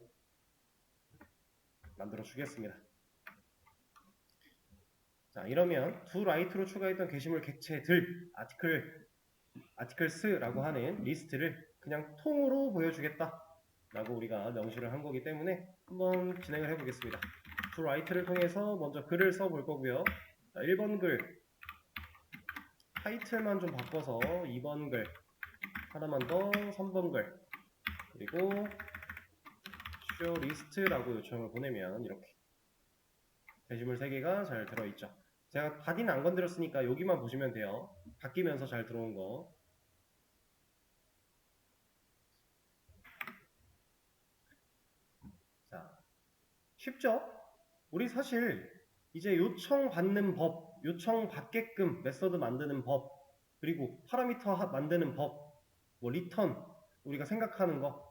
만들어 주겠습니다. 자, 이러면 두 라이트로 추가했던 게시물 객체들 아티클스라고 하는 리스트를 그냥 통으로 보여주겠다 라고 우리가 명시를 한 거기 때문에 한번 진행을 해보겠습니다. 두 라이트를 통해서 먼저 글을 써볼 거고요. 자, 1번 글 타이틀만 좀 바꿔서 2번 글 하나만 더 3번 글 그리고 show list라고 요청을 보내면 이렇게 게시물 3개가 잘 들어있죠. 제가 바디는 안 건드렸으니까 여기만 보시면 돼요. 바뀌면서 잘 들어온 거. 자, 쉽죠? 우리 사실 이제 요청받는 법, 요청받게끔 메서드 만드는 법, 그리고 파라미터 만드는 법, 뭐 리턴, 우리가 생각하는 거,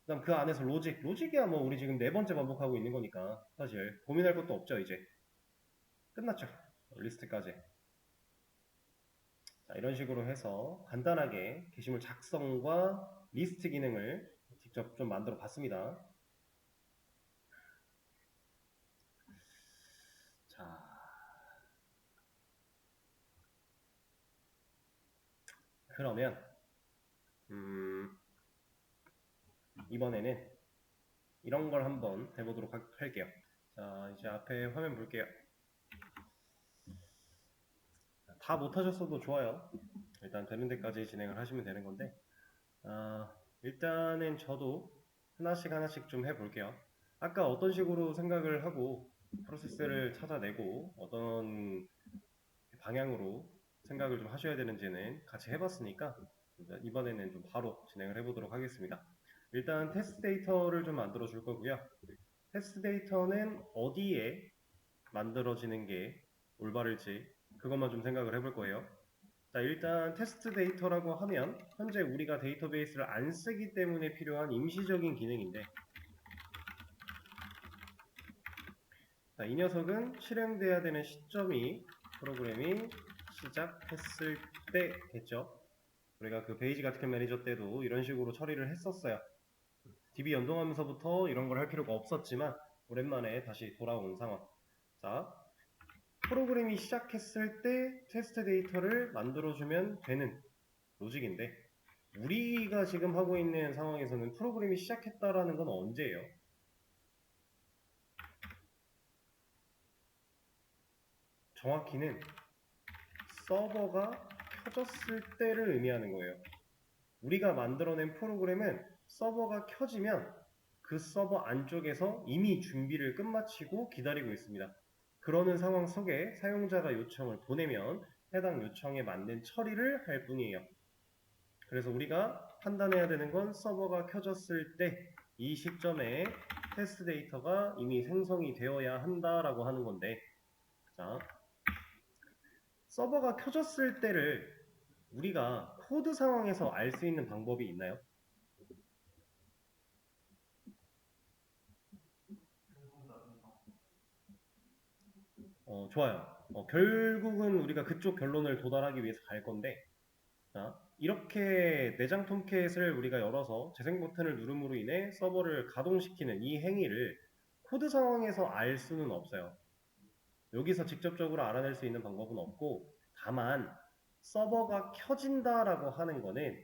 그 다음 그 안에서 로직이야 뭐 우리 지금 4번째 반복하고 있는 거니까 사실 고민할 것도 없죠. 이제 끝났죠. 리스트까지. 자, 이런 식으로 해서 간단하게 게시물 작성과 리스트 기능을 직접 좀 만들어 봤습니다. 자, 그러면 이번에는 이런 걸 한번 해보도록 할게요. 자, 이제 앞에 화면 볼게요. 다 못하셨어도 좋아요. 일단 되는 데까지 진행을 하시면 되는 건데 일단은 저도 하나씩 좀 해볼게요. 아까 어떤 식으로 생각을 하고 프로세스를 찾아내고 어떤 방향으로 생각을 좀 하셔야 되는지는 같이 해봤으니까 이번에는 좀 바로 진행을 해보도록 하겠습니다. 일단 테스트 데이터를 좀 만들어 줄 거고요. 테스트 데이터는 어디에 만들어지는 게 올바를지 그것만 좀 생각을 해볼 거예요. 자, 일단 테스트 데이터라고 하면 현재 우리가 데이터베이스를 안 쓰기 때문에 필요한 임시적인 기능인데 자, 이 녀석은 실행돼야 되는 시점이 프로그램이 시작했을 때겠죠. 우리가 그 베이직 아티클 매니저 때도 이런 식으로 처리를 했었어요. DB 연동하면서부터 이런 걸 할 필요가 없었지만 오랜만에 다시 돌아온 상황. 자, 프로그램이 시작했을 때 테스트 데이터를 만들어주면 되는 로직인데 우리가 지금 하고 있는 상황에서는 프로그램이 시작했다라는 건 언제예요? 정확히는 서버가 켜졌을 때를 의미하는 거예요. 우리가 만들어낸 프로그램은 서버가 켜지면 그 서버 안쪽에서 이미 준비를 끝마치고 기다리고 있습니다. 그러는 상황 속에 사용자가 요청을 보내면 해당 요청에 맞는 처리를 할 뿐이에요. 그래서 우리가 판단해야 되는 건 서버가 켜졌을 때 이 시점에 테스트 데이터가 이미 생성이 되어야 한다라고 하는 건데 자, 서버가 켜졌을 때를 우리가 코드 상황에서 알 수 있는 방법이 있나요? 좋아요. 결국은 우리가 그쪽 결론을 도달하기 위해서 갈 건데 자, 이렇게 내장 톰캣을 우리가 열어서 재생 버튼을 누름으로 인해 서버를 가동시키는 이 행위를 코드 상황에서 알 수는 없어요. 여기서 직접적으로 알아낼 수 있는 방법은 없고 다만 서버가 켜진다라고 하는 거는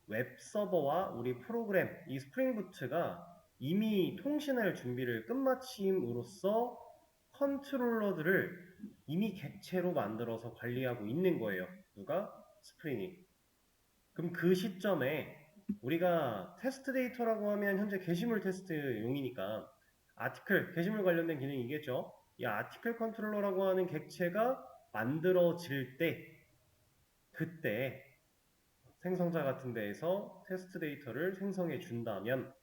웹 서버와 우리 프로그램 이 스프링 부트가 이미 통신할 준비를 끝마침으로써 컨트롤러들을 이미 객체로 만들어서 관리하고 있는 거예요. 누가? 스프링이. 그럼 그 시점에 우리가 테스트 데이터라고 하면 현재 게시물 테스트용이니까 아티클, 게시물 관련된 기능이겠죠. 이 아티클 컨트롤러라고 하는 객체가 만들어질 때 그때 생성자 같은 데에서 테스트 데이터를 생성해 준다면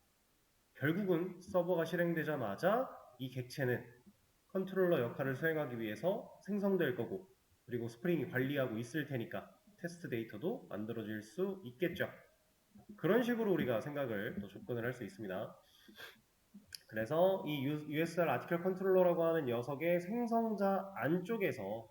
결국은 서버가 실행되자마자 이 객체는 컨트롤러 역할을 수행하기 위해서 생성될 거고 그리고 스프링이 관리하고 있을 테니까 테스트 데이터도 만들어질 수 있겠죠. 그런 식으로 우리가 생각을 또 접근을 할 수 있습니다. 그래서 이 USR 아티클 컨트롤러라고 하는 녀석의 생성자 안쪽에서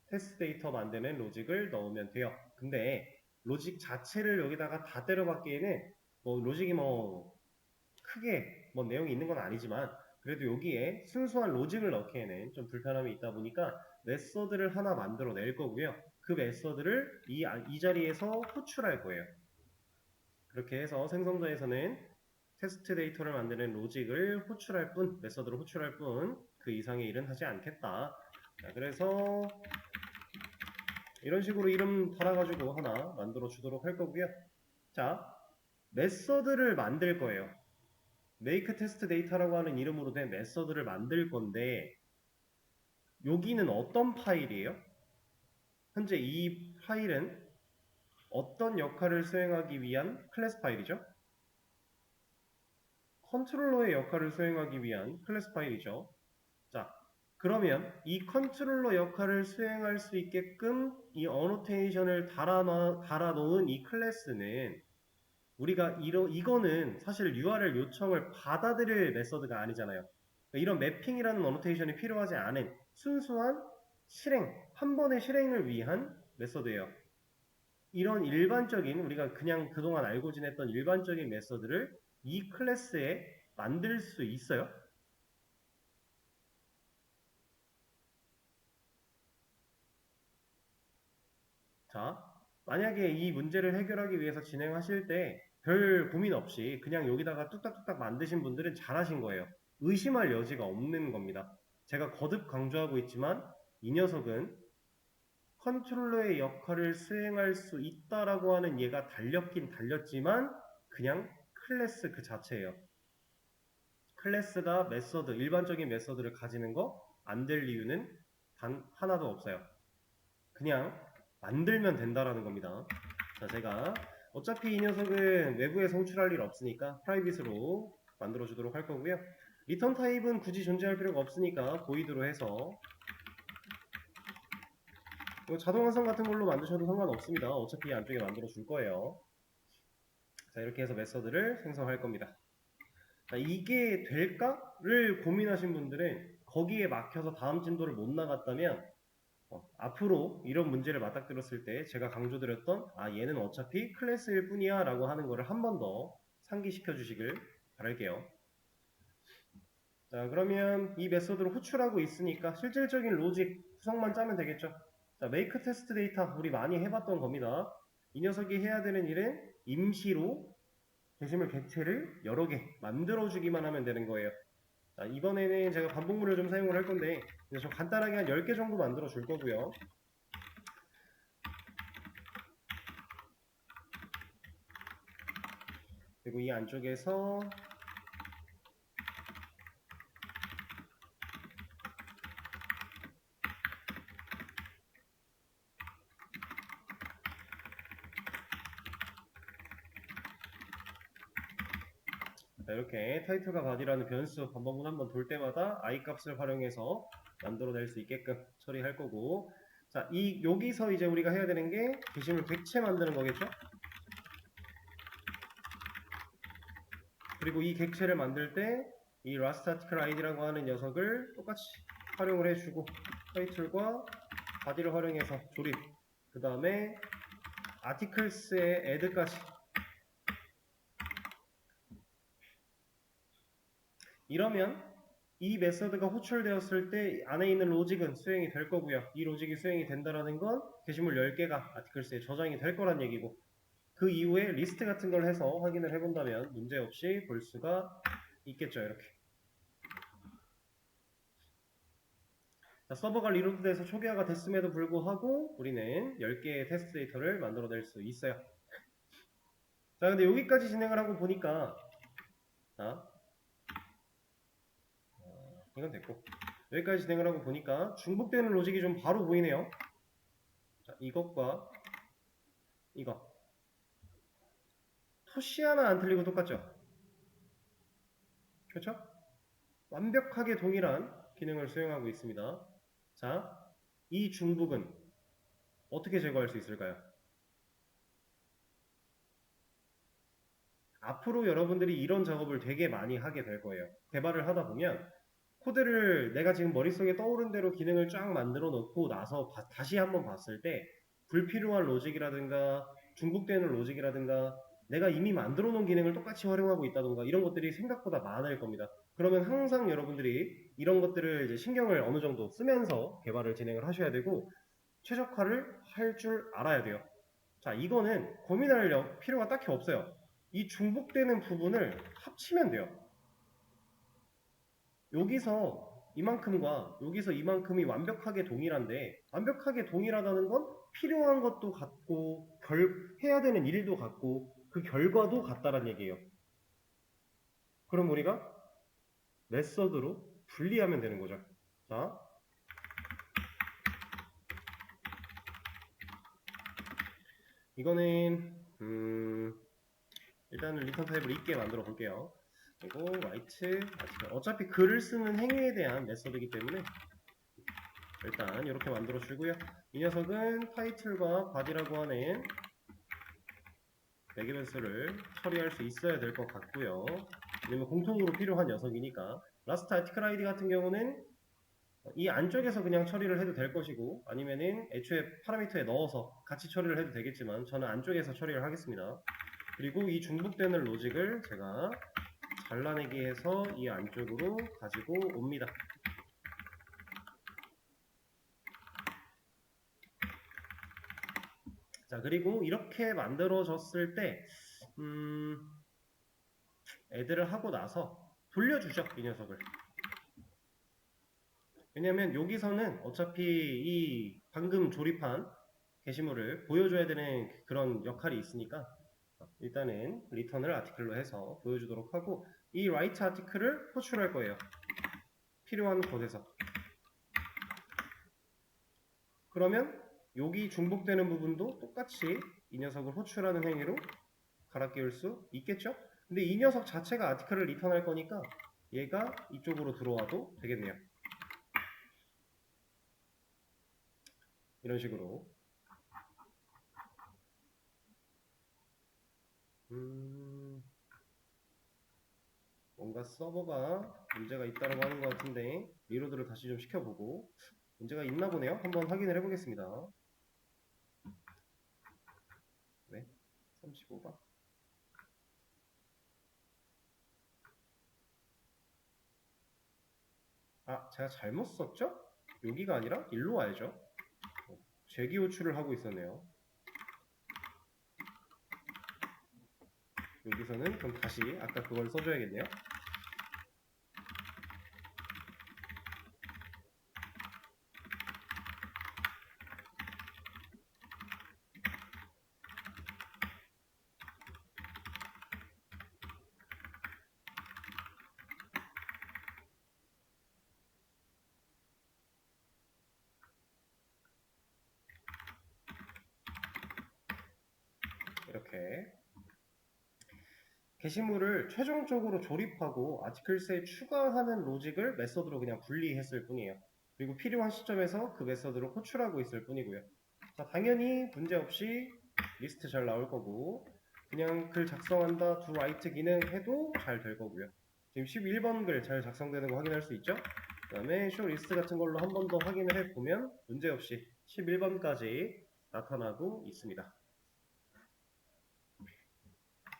테스트 데이터 만드는 로직을 넣으면 돼요. 근데 로직 자체를 여기다가 다 때려박기에는 뭐 로직이 뭐 크게 뭐 내용이 있는 건 아니지만 그래도 여기에 순수한 로직을 넣기에는 좀 불편함이 있다 보니까 메서드를 하나 만들어 낼 거고요. 그 메서드를 이 자리에서 호출할 거예요. 그렇게 해서 생성자에서는 테스트 데이터를 만드는 로직을 호출할 뿐, 메서드를 호출할 뿐, 그 이상의 일은 하지 않겠다. 자, 그래서 이런 식으로 이름 달아가지고 하나 만들어 주도록 할 거고요. 자, 메서드를 만들 거예요. make test data라고 하는 이름으로 된 메서드를 만들 건데 여기는 어떤 파일이에요? 현재 이 파일은 어떤 역할을 수행하기 위한 클래스 파일이죠? 컨트롤러의 역할을 수행하기 위한 클래스 파일이죠. 자, 그러면 이 컨트롤러 역할을 수행할 수 있게끔 이 어노테이션을 달아놓은 이 클래스는 우리가 이거는 사실 URL 요청을 받아들일 메서드가 아니잖아요. 그러니까 이런 매핑이라는 어노테이션이 필요하지 않은 순수한 실행, 한 번의 실행을 위한 메서드예요. 이런 일반적인 우리가 그냥 그동안 알고 지냈던 일반적인 메서드를 이 클래스에 만들 수 있어요. 자, 만약에 이 문제를 해결하기 위해서 진행하실 때 별 고민 없이 그냥 여기다가 뚝딱뚝딱 만드신 분들은 잘하신 거예요. 의심할 여지가 없는 겁니다. 제가 거듭 강조하고 있지만 이 녀석은 컨트롤러의 역할을 수행할 수 있다라고 하는 얘가 달렸긴 달렸지만 그냥 클래스 그 자체예요. 클래스가 메서드, 일반적인 메서드를 가지는 거 안 될 이유는 단 하나도 없어요. 그냥 만들면 된다라는 겁니다. 자, 제가 어차피 이 녀석은 외부에 송출할 일 없으니까 프라이빗으로 만들어 주도록 할 거고요. 리턴 타입은 굳이 존재할 필요가 없으니까 보이드로 해서 자동 완성 같은 걸로 만드셔도 상관없습니다. 어차피 안쪽에 만들어 줄 거예요. 자, 이렇게 해서 메서드를 생성할 겁니다. 자, 이게 될까를 고민하신 분들은 거기에 막혀서 다음 진도를 못 나갔다면 앞으로 이런 문제를 맞닥뜨렸을 때 제가 강조드렸던 얘는 어차피 클래스일 뿐이야 라고 하는 거를 한 번 더 상기시켜 주시길 바랄게요. 자, 그러면 이 메서드를 호출하고 있으니까 실질적인 로직 구성만 짜면 되겠죠. 자, make test data 우리 많이 해봤던 겁니다. 이 녀석이 해야 되는 일은 임시로 게시물 객체를 여러 개 만들어주기만 하면 되는 거예요. 자, 이번에는 제가 반복문을 좀 사용을 할 건데 좀 간단하게 한 10개 정도 만들어 줄 거고요. 그리고 이 안쪽에서 자, 이렇게 타이틀과 바디라는 변수 반복문 한번 돌 때마다 i 값을 활용해서 만들어낼 수 있게끔 처리할 거고, 자, 여기서 이제 우리가 해야 되는 게 게시물 객체 만드는 거겠죠? 그리고 이 객체를 만들 때 이 last article id라고 하는 녀석을 똑같이 활용을 해주고 타이틀과 바디를 활용해서 조립, 그 다음에 articles의 add까지 이러면 이 메서드가 호출되었을 때 안에 있는 로직은 수행이 될 거고요. 이 로직이 수행이 된다는 건 게시물 10개가 아티클스에 저장이 될 거란 얘기고 그 이후에 리스트 같은 걸 해서 확인을 해본다면 문제없이 볼 수가 있겠죠. 이렇게. 자, 서버가 리로드돼서 초기화가 됐음에도 불구하고 우리는 10개의 테스트 데이터를 만들어낼 수 있어요. 자, 근데 여기까지 진행을 하고 보니까 자, 이건 됐고 여기까지 진행을 하고 보니까 중복되는 로직이 좀 바로 보이네요. 자, 이것과 이거 토시 하나 안 틀리고 똑같죠? 그렇죠? 완벽하게 동일한 기능을 수행하고 있습니다. 자, 이 중복은 어떻게 제거할 수 있을까요? 앞으로 여러분들이 이런 작업을 되게 많이 하게 될 거예요. 개발을 하다 보면 코드를 내가 지금 머릿속에 떠오른 대로 기능을 쫙 만들어 놓고 나서 다시 한번 봤을 때 불필요한 로직이라든가 중복되는 로직이라든가 내가 이미 만들어 놓은 기능을 똑같이 활용하고 있다던가 이런 것들이 생각보다 많을 겁니다. 그러면 항상 여러분들이 이런 것들을 이제 신경을 어느 정도 쓰면서 개발을 진행을 하셔야 되고 최적화를 할 줄 알아야 돼요. 자, 이거는 고민할 필요가 딱히 없어요. 이 중복되는 부분을 합치면 돼요. 여기서 이만큼과 여기서 이만큼이 완벽하게 동일한데 완벽하게 동일하다는 건 필요한 것도 같고 해야 되는 일도 같고 그 결과도 같다는 얘기예요. 그럼 우리가 메서드로 분리하면 되는 거죠. 자, 이거는 일단은 리턴 타입을 있게 만들어 볼게요. 그리고 write 어차피 글을 쓰는 행위에 대한 메서드이기 때문에 일단 이렇게 만들어 주고요. 이 녀석은 타이틀과 body라고 하는 레기멘스를 처리할 수 있어야 될 것 같고요. 왜냐면 공통으로 필요한 녀석이니까. 라스트 아티클 아이디 같은 경우는 이 안쪽에서 그냥 처리를 해도 될 것이고 아니면은 애초에 파라미터에 넣어서 같이 처리를 해도 되겠지만 저는 안쪽에서 처리를 하겠습니다. 그리고 이 중복되는 로직을 제가 잘라내기 해서 이 안쪽으로 가지고 옵니다. 자, 그리고 이렇게 만들어졌을 때 애들을 하고 나서 돌려주죠, 이 녀석을. 왜냐면 여기서는 어차피 이 방금 조립한 게시물을 보여줘야 되는 그런 역할이 있으니까 일단은 리턴을 아티클로 해서 보여주도록 하고 이 write 아티클을 호출할 거예요. 필요한 곳에서. 그러면 여기 중복되는 부분도 똑같이 이 녀석을 호출하는 행위로 갈아 끼울 수 있겠죠? 근데 이 녀석 자체가 아티클을 리턴할 거니까 얘가 이쪽으로 들어와도 되겠네요. 이런 식으로 뭔가 서버가 문제가 있다고 하는 것 같은데 리로드를 다시 좀 시켜보고 문제가 있나 보네요. 한번 확인을 해보겠습니다. 네, 35번. 아, 제가 잘못 썼죠? 여기가 아니라 일로 와야죠. 재기 호출을 하고 있었네요. 여기서는 그럼 다시 아까 그걸 써줘야겠네요. 이렇게 게시물을 최종적으로 조립하고 아티클스에 추가하는 로직을 메서드로 그냥 분리했을 뿐이에요. 그리고 필요한 시점에서 그 메서드로 호출하고 있을 뿐이고요. 자, 당연히 문제없이 리스트 잘 나올 거고 그냥 글 작성한다 do write 기능 해도 잘 될 거고요. 지금 11번 글 잘 작성되는 거 확인할 수 있죠? 그 다음에 show list 같은 걸로 한 번 더 확인을 해보면 문제없이 11번까지 나타나고 있습니다.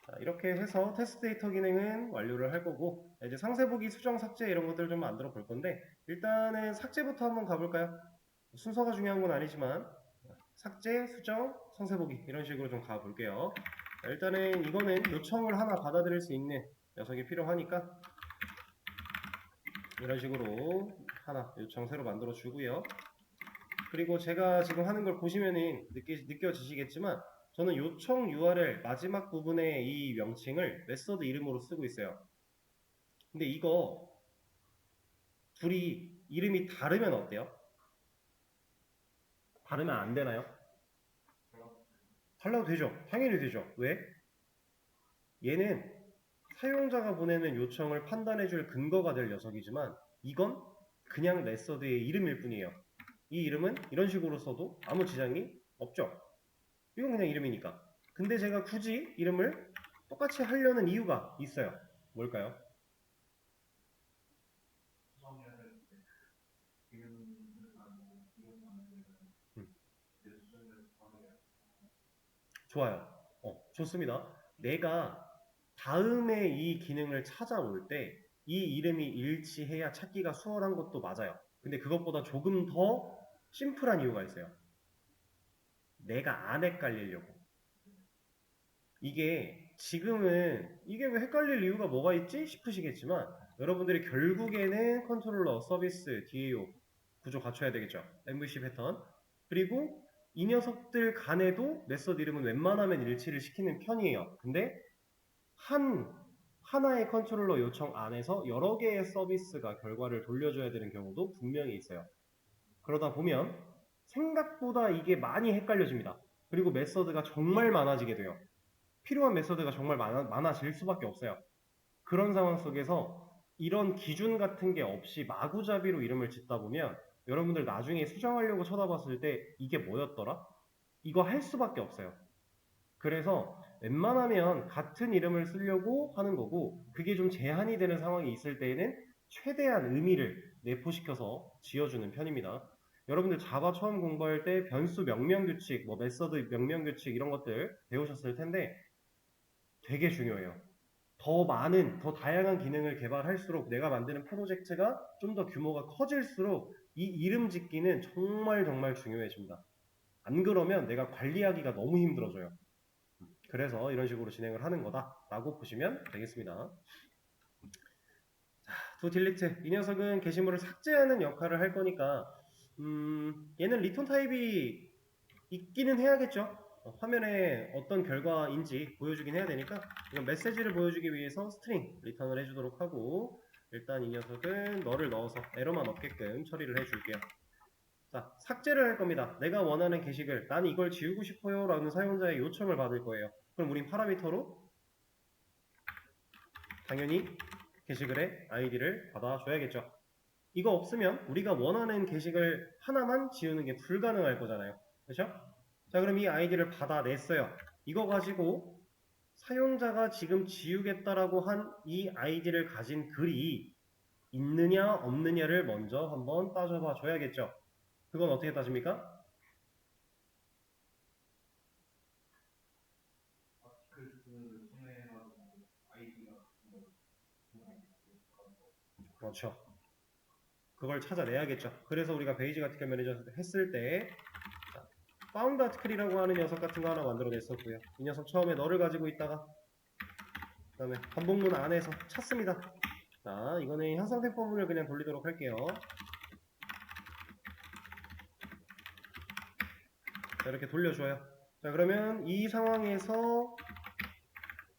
자, 이렇게 해서 테스트 데이터 기능은 완료를 할 거고 이제 상세 보기, 수정, 삭제 이런 것들 좀 만들어 볼 건데 일단은 삭제부터 한번 가볼까요? 순서가 중요한 건 아니지만 삭제, 수정, 상세 보기 이런 식으로 좀 가볼게요. 자, 일단은 이거는 요청을 하나 받아들일 수 있는 녀석이 필요하니까 이런 식으로 하나 요청 새로 만들어 주고요. 그리고 제가 지금 하는 걸 보시면은 느껴지시겠지만 저는 요청 URL 마지막 부분의 이 명칭을 메서드 이름으로 쓰고 있어요. 근데 이거 둘이 이름이 다르면 어때요? 다르면 안 되나요? 달라도 되죠. 당연히 되죠. 왜? 얘는 사용자가 보내는 요청을 판단해줄 근거가 될 녀석이지만 이건 그냥 메서드의 이름일 뿐이에요. 이 이름은 이런 식으로 써도 아무 지장이 없죠. 이건 그냥 이름이니까. 근데 제가 굳이 이름을 똑같이 하려는 이유가 있어요. 뭘까요? 음, 좋아요. 좋습니다. 내가 다음에 이 기능을 찾아올 때 이 이름이 일치해야 찾기가 수월한 것도 맞아요. 근데 그것보다 조금 더 심플한 이유가 있어요. 내가 안 헷갈리려고. 이게 지금은 이게 왜 헷갈릴 이유가 뭐가 있지 싶으시겠지만 여러분들이 결국에는 컨트롤러, 서비스, DAO 구조 갖춰야 되겠죠. MVC 패턴. 그리고 이 녀석들 간에도 메서드 이름은 웬만하면 일치를 시키는 편이에요. 근데 하나의 컨트롤러 요청 안에서 여러 개의 서비스가 결과를 돌려줘야 되는 경우도 분명히 있어요. 그러다 보면 생각보다 이게 많이 헷갈려집니다. 그리고 메서드가 정말 많아지게 돼요. 필요한 메서드가 정말 많아질 수밖에 없어요. 그런 상황 속에서 이런 기준 같은 게 없이 마구잡이로 이름을 짓다 보면 여러분들 나중에 수정하려고 쳐다봤을 때 이게 뭐였더라? 이거 할 수밖에 없어요. 그래서 웬만하면 같은 이름을 쓰려고 하는 거고 그게 좀 제한이 되는 상황이 있을 때에는 최대한 의미를 내포시켜서 지어주는 편입니다. 여러분들 자바 처음 공부할 때 변수 명령 규칙, 뭐 메서드 명령 규칙 이런 것들 배우셨을 텐데 되게 중요해요. 더 많은, 더 다양한 기능을 개발할수록 내가 만드는 프로젝트가 좀 더 규모가 커질수록 이 이름 짓기는 정말 정말 중요해집니다. 안 그러면 내가 관리하기가 너무 힘들어져요. 그래서 이런 식으로 진행을 하는 거다라고 보시면 되겠습니다. 자, 도 딜리트. 이 녀석은 게시물을 삭제하는 역할을 할 거니까 얘는 리턴 타입이 있기는 해야겠죠. 화면에 어떤 결과인지 보여주긴 해야 되니까 이건 메시지를 보여주기 위해서 스트링 리턴을 해주도록 하고 일단 이 녀석은 너를 넣어서 에러만 없게끔 처리를 해줄게요. 자, 삭제를 할 겁니다. 내가 원하는 게시글, 난 이걸 지우고 싶어요 라는 사용자의 요청을 받을 거예요. 그럼 우린 파라미터로 당연히 게시글의 아이디를 받아줘야겠죠. 이거 없으면 우리가 원하는 게시글 하나만 지우는 게 불가능할 거잖아요. 그렇죠? 자, 그럼 이 아이디를 받아냈어요. 이거 가지고 사용자가 지금 지우겠다라고 한 이 아이디를 가진 글이 있느냐 없느냐를 먼저 한번 따져봐 줘야겠죠. 그건 어떻게 따집니까? 그렇죠. 그걸 찾아내야겠죠. 그래서 우리가 베이직 아티클 매니저 했을 때 파운드 아티클이라고 하는 녀석 같은 거 하나 만들어냈었고요. 이 녀석 처음에 너를 가지고 있다가 그 다음에 반복문 안에서 찾습니다. 자, 이거는 현상된 포문을 그냥 돌리도록 할게요. 자, 이렇게 돌려줘요. 자, 그러면 이 상황에서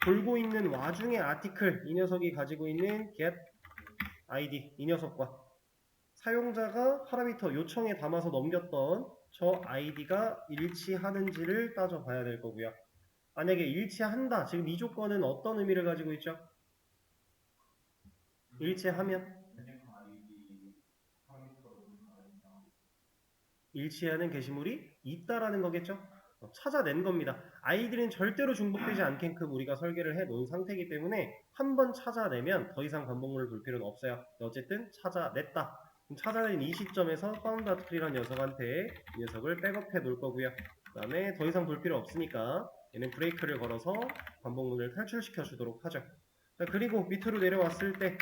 돌고 있는 와중에 아티클, 이 녀석이 가지고 있는 get id, 이 녀석과 사용자가 파라미터 요청에 담아서 넘겼던 저 id가 일치하는지를 따져봐야 될 거고요. 만약에 일치한다, 지금 이 조건은 어떤 의미를 가지고 있죠? 일치하면 일치하는 게시물이 있다라는 거겠죠? 찾아낸 겁니다. 아이들은 절대로 중복되지 않게끔 우리가 설계를 해 놓은 상태이기 때문에 한번 찾아내면 더 이상 반복문을 돌 필요는 없어요. 어쨌든 찾아냈다. 찾아낸 이 시점에서 파운드 아트클이라는 녀석한테 이 녀석을 백업해 놓을 거고요. 그 다음에 더 이상 볼 필요 없으니까 얘는 브레이크를 걸어서 반복문을 탈출시켜 주도록 하죠. 자, 그리고 밑으로 내려왔을 때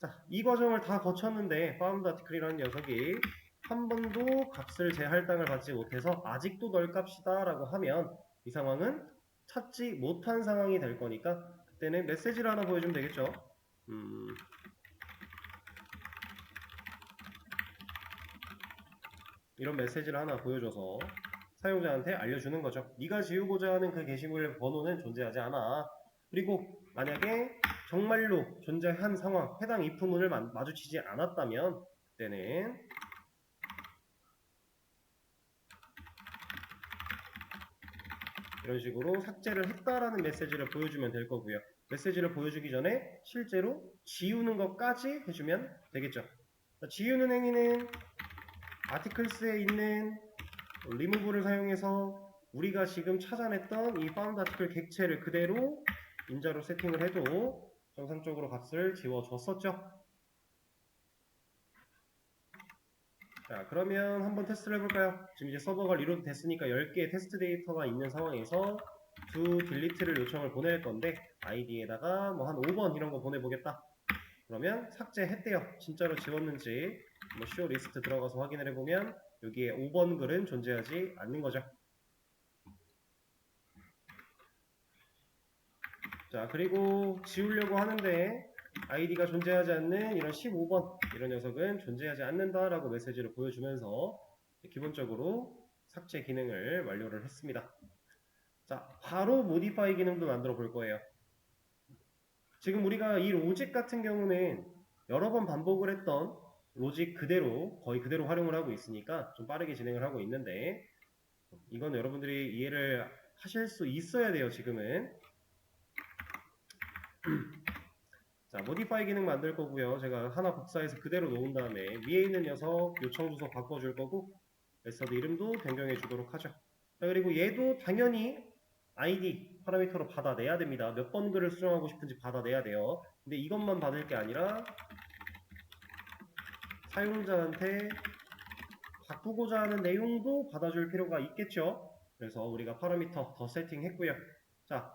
자, 이 과정을 다 거쳤는데 파운드 아티클이라는 녀석이 한 번도 값을 제 할당을 받지 못해서 아직도 널 값이다 라고 하면 이 상황은 찾지 못한 상황이 될 거니까 그때는 메시지를 하나 보여주면 되겠죠. 이런 메시지를 하나 보여줘서 사용자한테 알려주는 거죠. 네가 지우고자 하는 그 게시물 번호는 존재하지 않아. 그리고 만약에 정말로 존재한 상황, 해당 if문을 마주치지 않았다면 그때는 이런 식으로 삭제를 했다라는 메시지를 보여주면 될 거고요. 메시지를 보여주기 전에 실제로 지우는 것까지 해주면 되겠죠. 지우는 행위는 아티클스에 있는 리무브를 사용해서 우리가 지금 찾아냈던 이 파운드 아티클 객체를 그대로 인자로 세팅을 해도 정상적으로 값을 지워줬었죠. 자, 그러면 한번 테스트를 해볼까요? 지금 이제 서버가 리로드 됐으니까 10개의 테스트 데이터가 있는 상황에서 to delete를 요청을 보낼 건데 id에다가 뭐 한 5번 이런 거 보내보겠다. 그러면 삭제했대요. 진짜로 지웠는지 뭐 show list 들어가서 확인을 해보면 여기에 5번 글은 존재하지 않는 거죠. 자, 그리고 지우려고 하는데 id가 존재하지 않는 이런 15번 이런 녀석은 존재하지 않는다라고 메시지를 보여주면서 기본적으로 삭제 기능을 완료를 했습니다. 자, 바로 modify 기능도 만들어 볼 거예요. 지금 우리가 이 로직 같은 경우는 여러 번 반복을 했던 로직 그대로 거의 그대로 활용을 하고 있으니까 좀 빠르게 진행을 하고 있는데 이건 여러분들이 이해를 하실 수 있어야 돼요. 지금은 자, modify 기능 만들 거고요. 제가 하나 복사해서 그대로 놓은 다음에 위에 있는 녀석 요청 주소 바꿔줄 거고 메서드 이름도 변경해 주도록 하죠. 자, 그리고 얘도 당연히 id 파라미터로 받아내야 됩니다. 몇 번 글을 수정하고 싶은지 받아내야 돼요. 근데 이것만 받을 게 아니라 사용자한테 바꾸고자 하는 내용도 받아줄 필요가 있겠죠. 그래서 우리가 파라미터 더 세팅했고요. 자,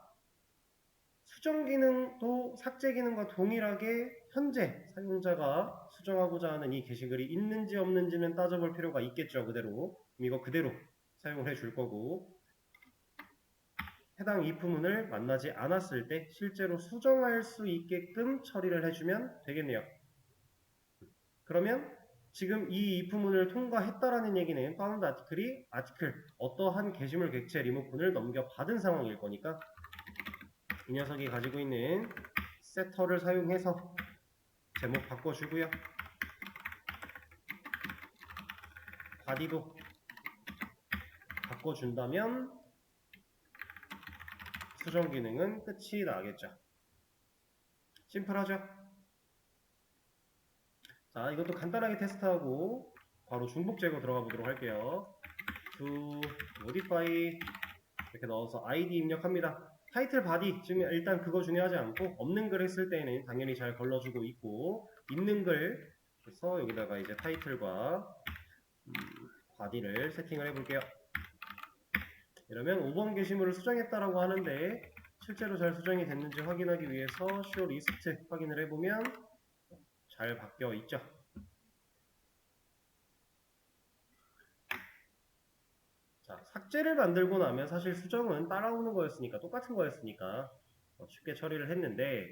수정 기능도 삭제 기능과 동일하게 현재 사용자가 수정하고자 하는 이 게시글이 있는지 없는지는 따져볼 필요가 있겠죠. 그대로. 이거 그대로 사용을 해줄 거고 해당 if문을 만나지 않았을 때 실제로 수정할 수 있게끔 처리를 해주면 되겠네요. 그러면 지금 이 if문을 통과했다라는 얘기는 found article이 article 어떠한 게시물 객체 리모컨을 넘겨받은 상황일 거니까 이 녀석이 가지고 있는 세터를 사용해서 제목 바꿔주고요. body도 바꿔준다면 수정 기능은 끝이 나겠죠. 심플하죠? 자, 이것도 간단하게 테스트하고 바로 중복 제거 들어가 보도록 할게요. to modify 이렇게 넣어서 id 입력합니다. 타이틀 바디 지금 일단 그거 중요하지 않고 없는 글 했을 때는 당연히 잘 걸러주고 있고 있는 글 그래서 여기다가 이제 타이틀과 바디를 세팅을 해볼게요. 이러면 5번 게시물을 수정했다라고 하는데 실제로 잘 수정이 됐는지 확인하기 위해서 show list 확인을 해보면 잘 바뀌어 있죠. 자, 삭제를 만들고 나면 사실 수정은 따라오는 거였으니까 똑같은 거였으니까 쉽게 처리를 했는데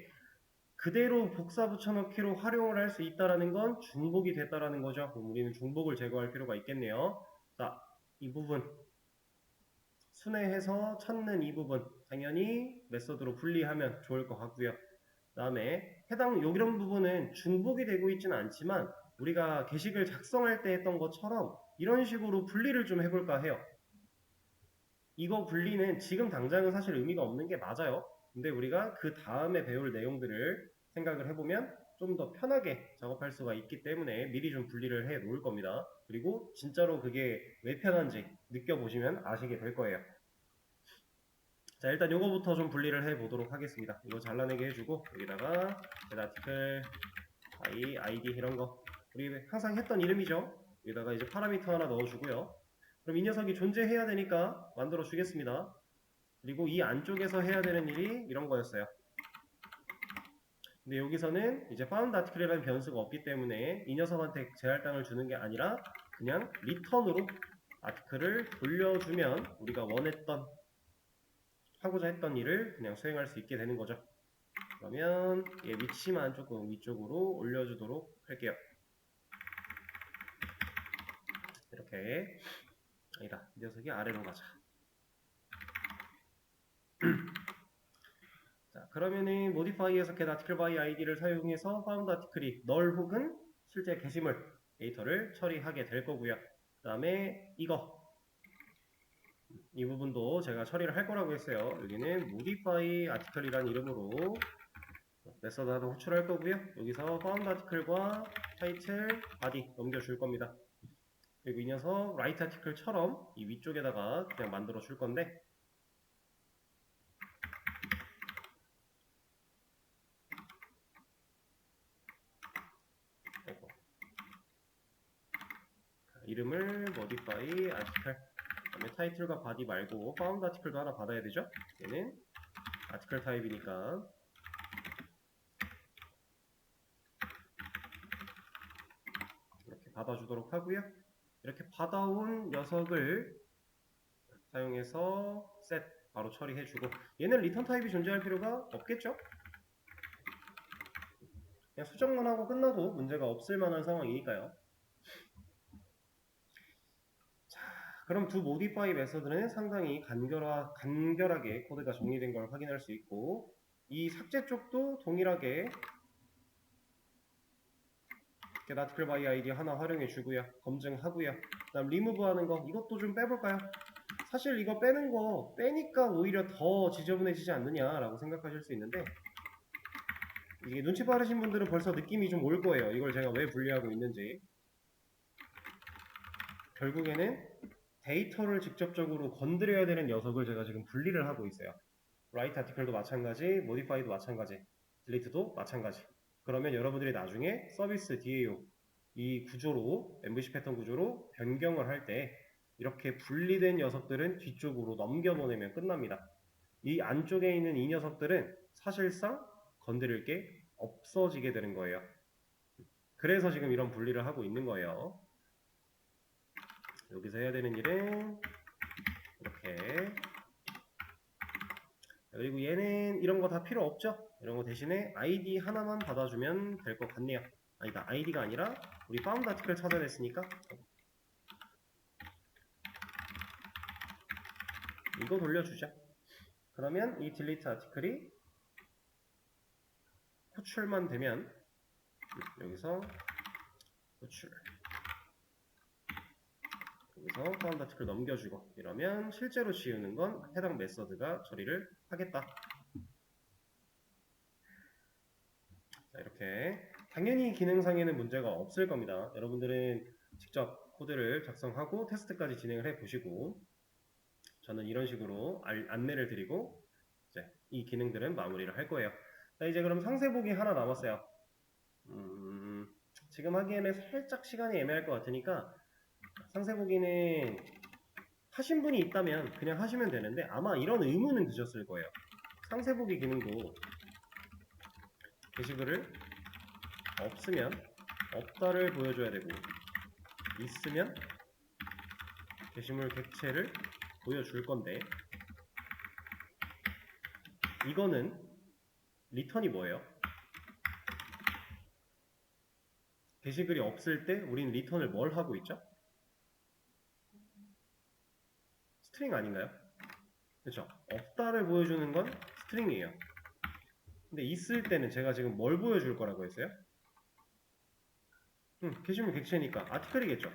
그대로 복사 붙여넣기로 활용을 할 수 있다는 건 중복이 됐다라는 거죠. 그럼 우리는 중복을 제거할 필요가 있겠네요. 자, 이 부분 순회해서 찾는 이 부분 당연히 메소드로 분리하면 좋을 것 같고요. 그 다음에 해당 이런 부분은 중복이 되고 있지는 않지만 우리가 게시글 작성할 때 했던 것처럼 이런 식으로 분리를 좀 해볼까 해요. 이거 분리는 지금 당장은 사실 의미가 없는 게 맞아요. 근데 우리가 그 다음에 배울 내용들을 생각을 해보면 좀 더 편하게 작업할 수가 있기 때문에 미리 좀 분리를 해 놓을 겁니다. 그리고 진짜로 그게 왜 편한지 느껴보시면 아시게 될 거예요. 자, 일단 요거부터 좀 분리를 해 보도록 하겠습니다. 이거 잘라내게 해주고 여기다가 article, id 이런 거 우리 항상 했던 이름이죠. 여기다가 이제 파라미터 하나 넣어주고요. 그럼 이 녀석이 존재해야 되니까 만들어 주겠습니다. 그리고 이 안쪽에서 해야 되는 일이 이런 거였어요. 근데 여기서는 이제 found article이라는 변수가 없기 때문에 이 녀석한테 제할당을 주는 게 아니라 그냥 return으로 article을 돌려주면 우리가 원했던 하고자 했던 일을 그냥 수행할 수 있게 되는 거죠. 그러면 얘 위치만 조금 위쪽으로 올려주도록 할게요. 이렇게 아니다, 이 녀석이 아래로 가자. 자, 그러면은 modify에서 get article by id를 사용해서 found article이 null 혹은 실제 게시물 데이터를 처리하게 될 거고요. 그 다음에 이 부분도 제가 처리를 할 거라고 했어요. 여기는 modify article이라는 이름으로 메서드 하나 호출할 거고요. 여기서 found article과 title, body 넘겨줄 겁니다. 그리고 이 녀석 write article처럼 이 위쪽에다가 그냥 만들어 줄 건데 이름을 modify article. 그다음에 타이틀과 바디 말고 found article도 하나 받아야 되죠? 얘는 article 타입이니까 이렇게 받아주도록 하고요. 이렇게 받아온 녀석을 사용해서 set 바로 처리해주고, 얘는 리턴 타입이 존재할 필요가 없겠죠? 그냥 수정만 하고 끝나도 문제가 없을 만한 상황이니까요. 자, 그럼 두 modify 메서드는 상당히 간결하게 코드가 정리된 걸 확인할 수 있고, 이 삭제 쪽도 동일하게 get article by id 하나 활용해 주고요. 검증하고요. 그 다음 remove 하는 거, 이것도 좀 빼볼까요? 사실 이거 빼는 거 빼니까 오히려 더 지저분해지지 않느냐라고 생각하실 수 있는데, 이게 눈치 빠르신 분들은 벌써 느낌이 좀 올 거예요. 이걸 제가 왜 분리하고 있는지. 결국에는 데이터를 직접적으로 건드려야 되는 녀석을 제가 지금 분리를 하고 있어요. write article도 마찬가지, modify도 마찬가지, delete도 마찬가지. 그러면 여러분들이 나중에 서비스 DAO 이 구조로, MVC 패턴 구조로 변경을 할 때 이렇게 분리된 녀석들은 뒤쪽으로 넘겨보내면 끝납니다. 이 안쪽에 있는 이 녀석들은 사실상 건드릴 게 없어지게 되는 거예요. 그래서 지금 이런 분리를 하고 있는 거예요. 여기서 해야 되는 일은 이렇게, 그리고 얘는 이런 거 다 필요 없죠? 이런 거 대신에 ID 하나만 받아주면 될 것 같네요. 아니다, ID가 아니라 우리 found article 찾아냈으니까 이거 돌려주자. 그러면 이 delete article이 호출만 되면 여기서 호출, 여기서 found article 넘겨주고, 이러면 실제로 지우는 건 해당 메서드가 처리를 하겠다. 자, 이렇게 당연히 기능상에는 문제가 없을 겁니다. 여러분들은 직접 코드를 작성하고 테스트까지 진행을 해 보시고, 저는 이런 식으로 안내를 드리고 이제 이 기능들은 마무리를 할 거예요. 자, 이제 그럼 상세 보기 하나 남았어요. 지금 하기에는 살짝 시간이 애매할 것 같으니까 상세 보기는 하신 분이 있다면 그냥 하시면 되는데, 아마 이런 의문은 드셨을 거예요. 상세 보기 기능도 게시글을 없으면 없다를 보여줘야 되고, 있으면 게시물 객체를 보여줄 건데, 이거는 리턴이 뭐예요? 게시글이 없을 때 우리는 리턴을 뭘 하고 있죠? 스트링 아닌가요? 그렇죠? 없다를 보여주는 건 스트링이에요. 근데 있을 때는 제가 지금 뭘 보여줄 거라고 했어요? 게시물 객체니까 아티클이겠죠?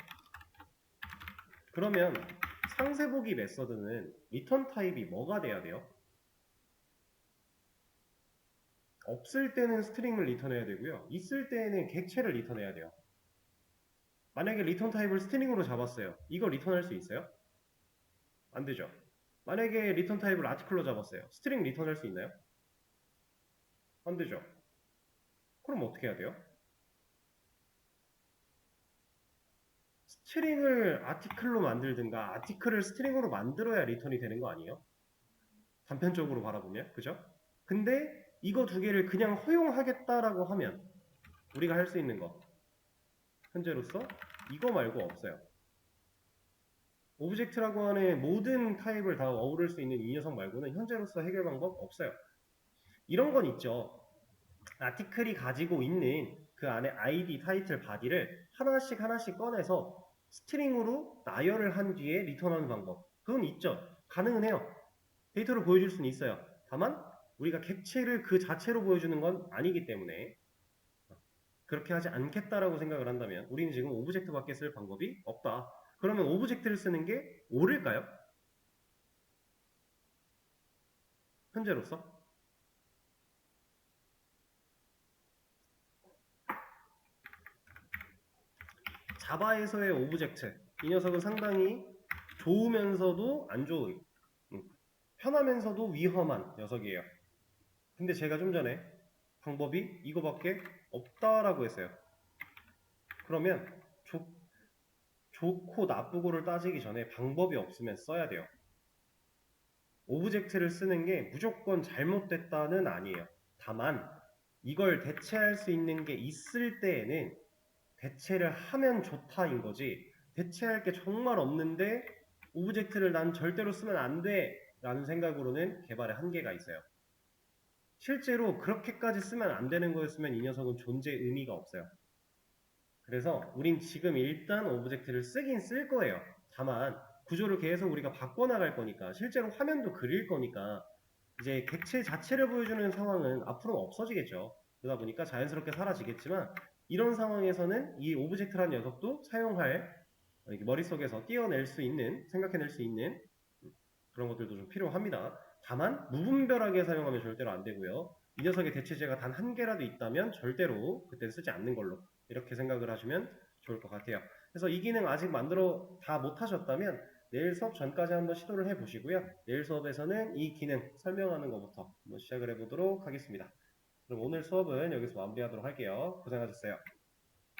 그러면 상세보기 메서드는 리턴 타입이 뭐가 돼야 돼요? 없을 때는 스트링을 리턴해야 되고요. 있을 때는 객체를 리턴해야 돼요. 만약에 리턴 타입을 스트링으로 잡았어요. 이걸 리턴할 수 있어요? 안 되죠. 만약에 리턴 타입을 아티클로 잡았어요. 스트링 리턴할 수 있나요? 안 되죠. 그럼 어떻게 해야 돼요? 스트링을 아티클로 만들든가 아티클을 스트링으로 만들어야 리턴이 되는 거 아니에요? 단편적으로 바라보면, 그죠? 근데 이거 두 개를 그냥 허용하겠다라고 하면 우리가 할 수 있는 거, 현재로서 이거 말고 없어요. 오브젝트라고 하는 모든 타입을 다 어우를 수 있는 이 녀석 말고는 현재로서 해결 방법 없어요. 이런 건 있죠. 아티클이 가지고 있는 그 안에 ID, 타이틀, 바디를 하나씩 하나씩 꺼내서 스트링으로 나열을 한 뒤에 리턴하는 방법, 그건 있죠. 가능은 해요. 데이터를 보여줄 수는 있어요. 다만 우리가 객체를 그 자체로 보여주는 건 아니기 때문에 그렇게 하지 않겠다라고 생각을 한다면 우리는 지금 오브젝트밖에 쓸 방법이 없다. 그러면 오브젝트를 쓰는 게 옳을까요? 현재로서? 자바에서의 오브젝트, 이 녀석은 상당히 좋으면서도 안 좋은, 편하면서도 위험한 녀석이에요. 근데 제가 좀 전에 방법이 이거밖에 없다라고 했어요. 그러면 좋고 나쁘고를 따지기 전에 방법이 없으면 써야 돼요. 오브젝트를 쓰는 게 무조건 잘못됐다는 아니에요. 다만 이걸 대체할 수 있는 게 있을 때에는 대체를 하면 좋다인 거지, 대체할 게 정말 없는데 오브젝트를 난 절대로 쓰면 안 돼 라는 생각으로는 개발의 한계가 있어요. 실제로 그렇게까지 쓰면 안 되는 거였으면 이 녀석은 존재 의미가 없어요. 그래서 우린 지금 일단 오브젝트를 쓰긴 쓸 거예요. 다만 구조를 계속 우리가 바꿔나갈 거니까, 실제로 화면도 그릴 거니까 이제 객체 자체를 보여주는 상황은 앞으로는 없어지겠죠. 그러다 보니까 자연스럽게 사라지겠지만, 이런 상황에서는 이 오브젝트라는 녀석도 사용할, 머릿속에서 띄어낼 수 있는, 생각해낼 수 있는 그런 것들도 좀 필요합니다. 다만 무분별하게 사용하면 절대로 안 되고요. 이 녀석의 대체제가 단 한 개라도 있다면 절대로 그땐 쓰지 않는 걸로, 이렇게 생각을 하시면 좋을 것 같아요. 그래서 이 기능 아직 만들어 다 못하셨다면 내일 수업 전까지 한번 시도를 해보시고요. 내일 수업에서는 이 기능 설명하는 것부터 한번 시작을 해보도록 하겠습니다. 그럼 오늘 수업은 여기서 마무리하도록 할게요. 고생하셨어요.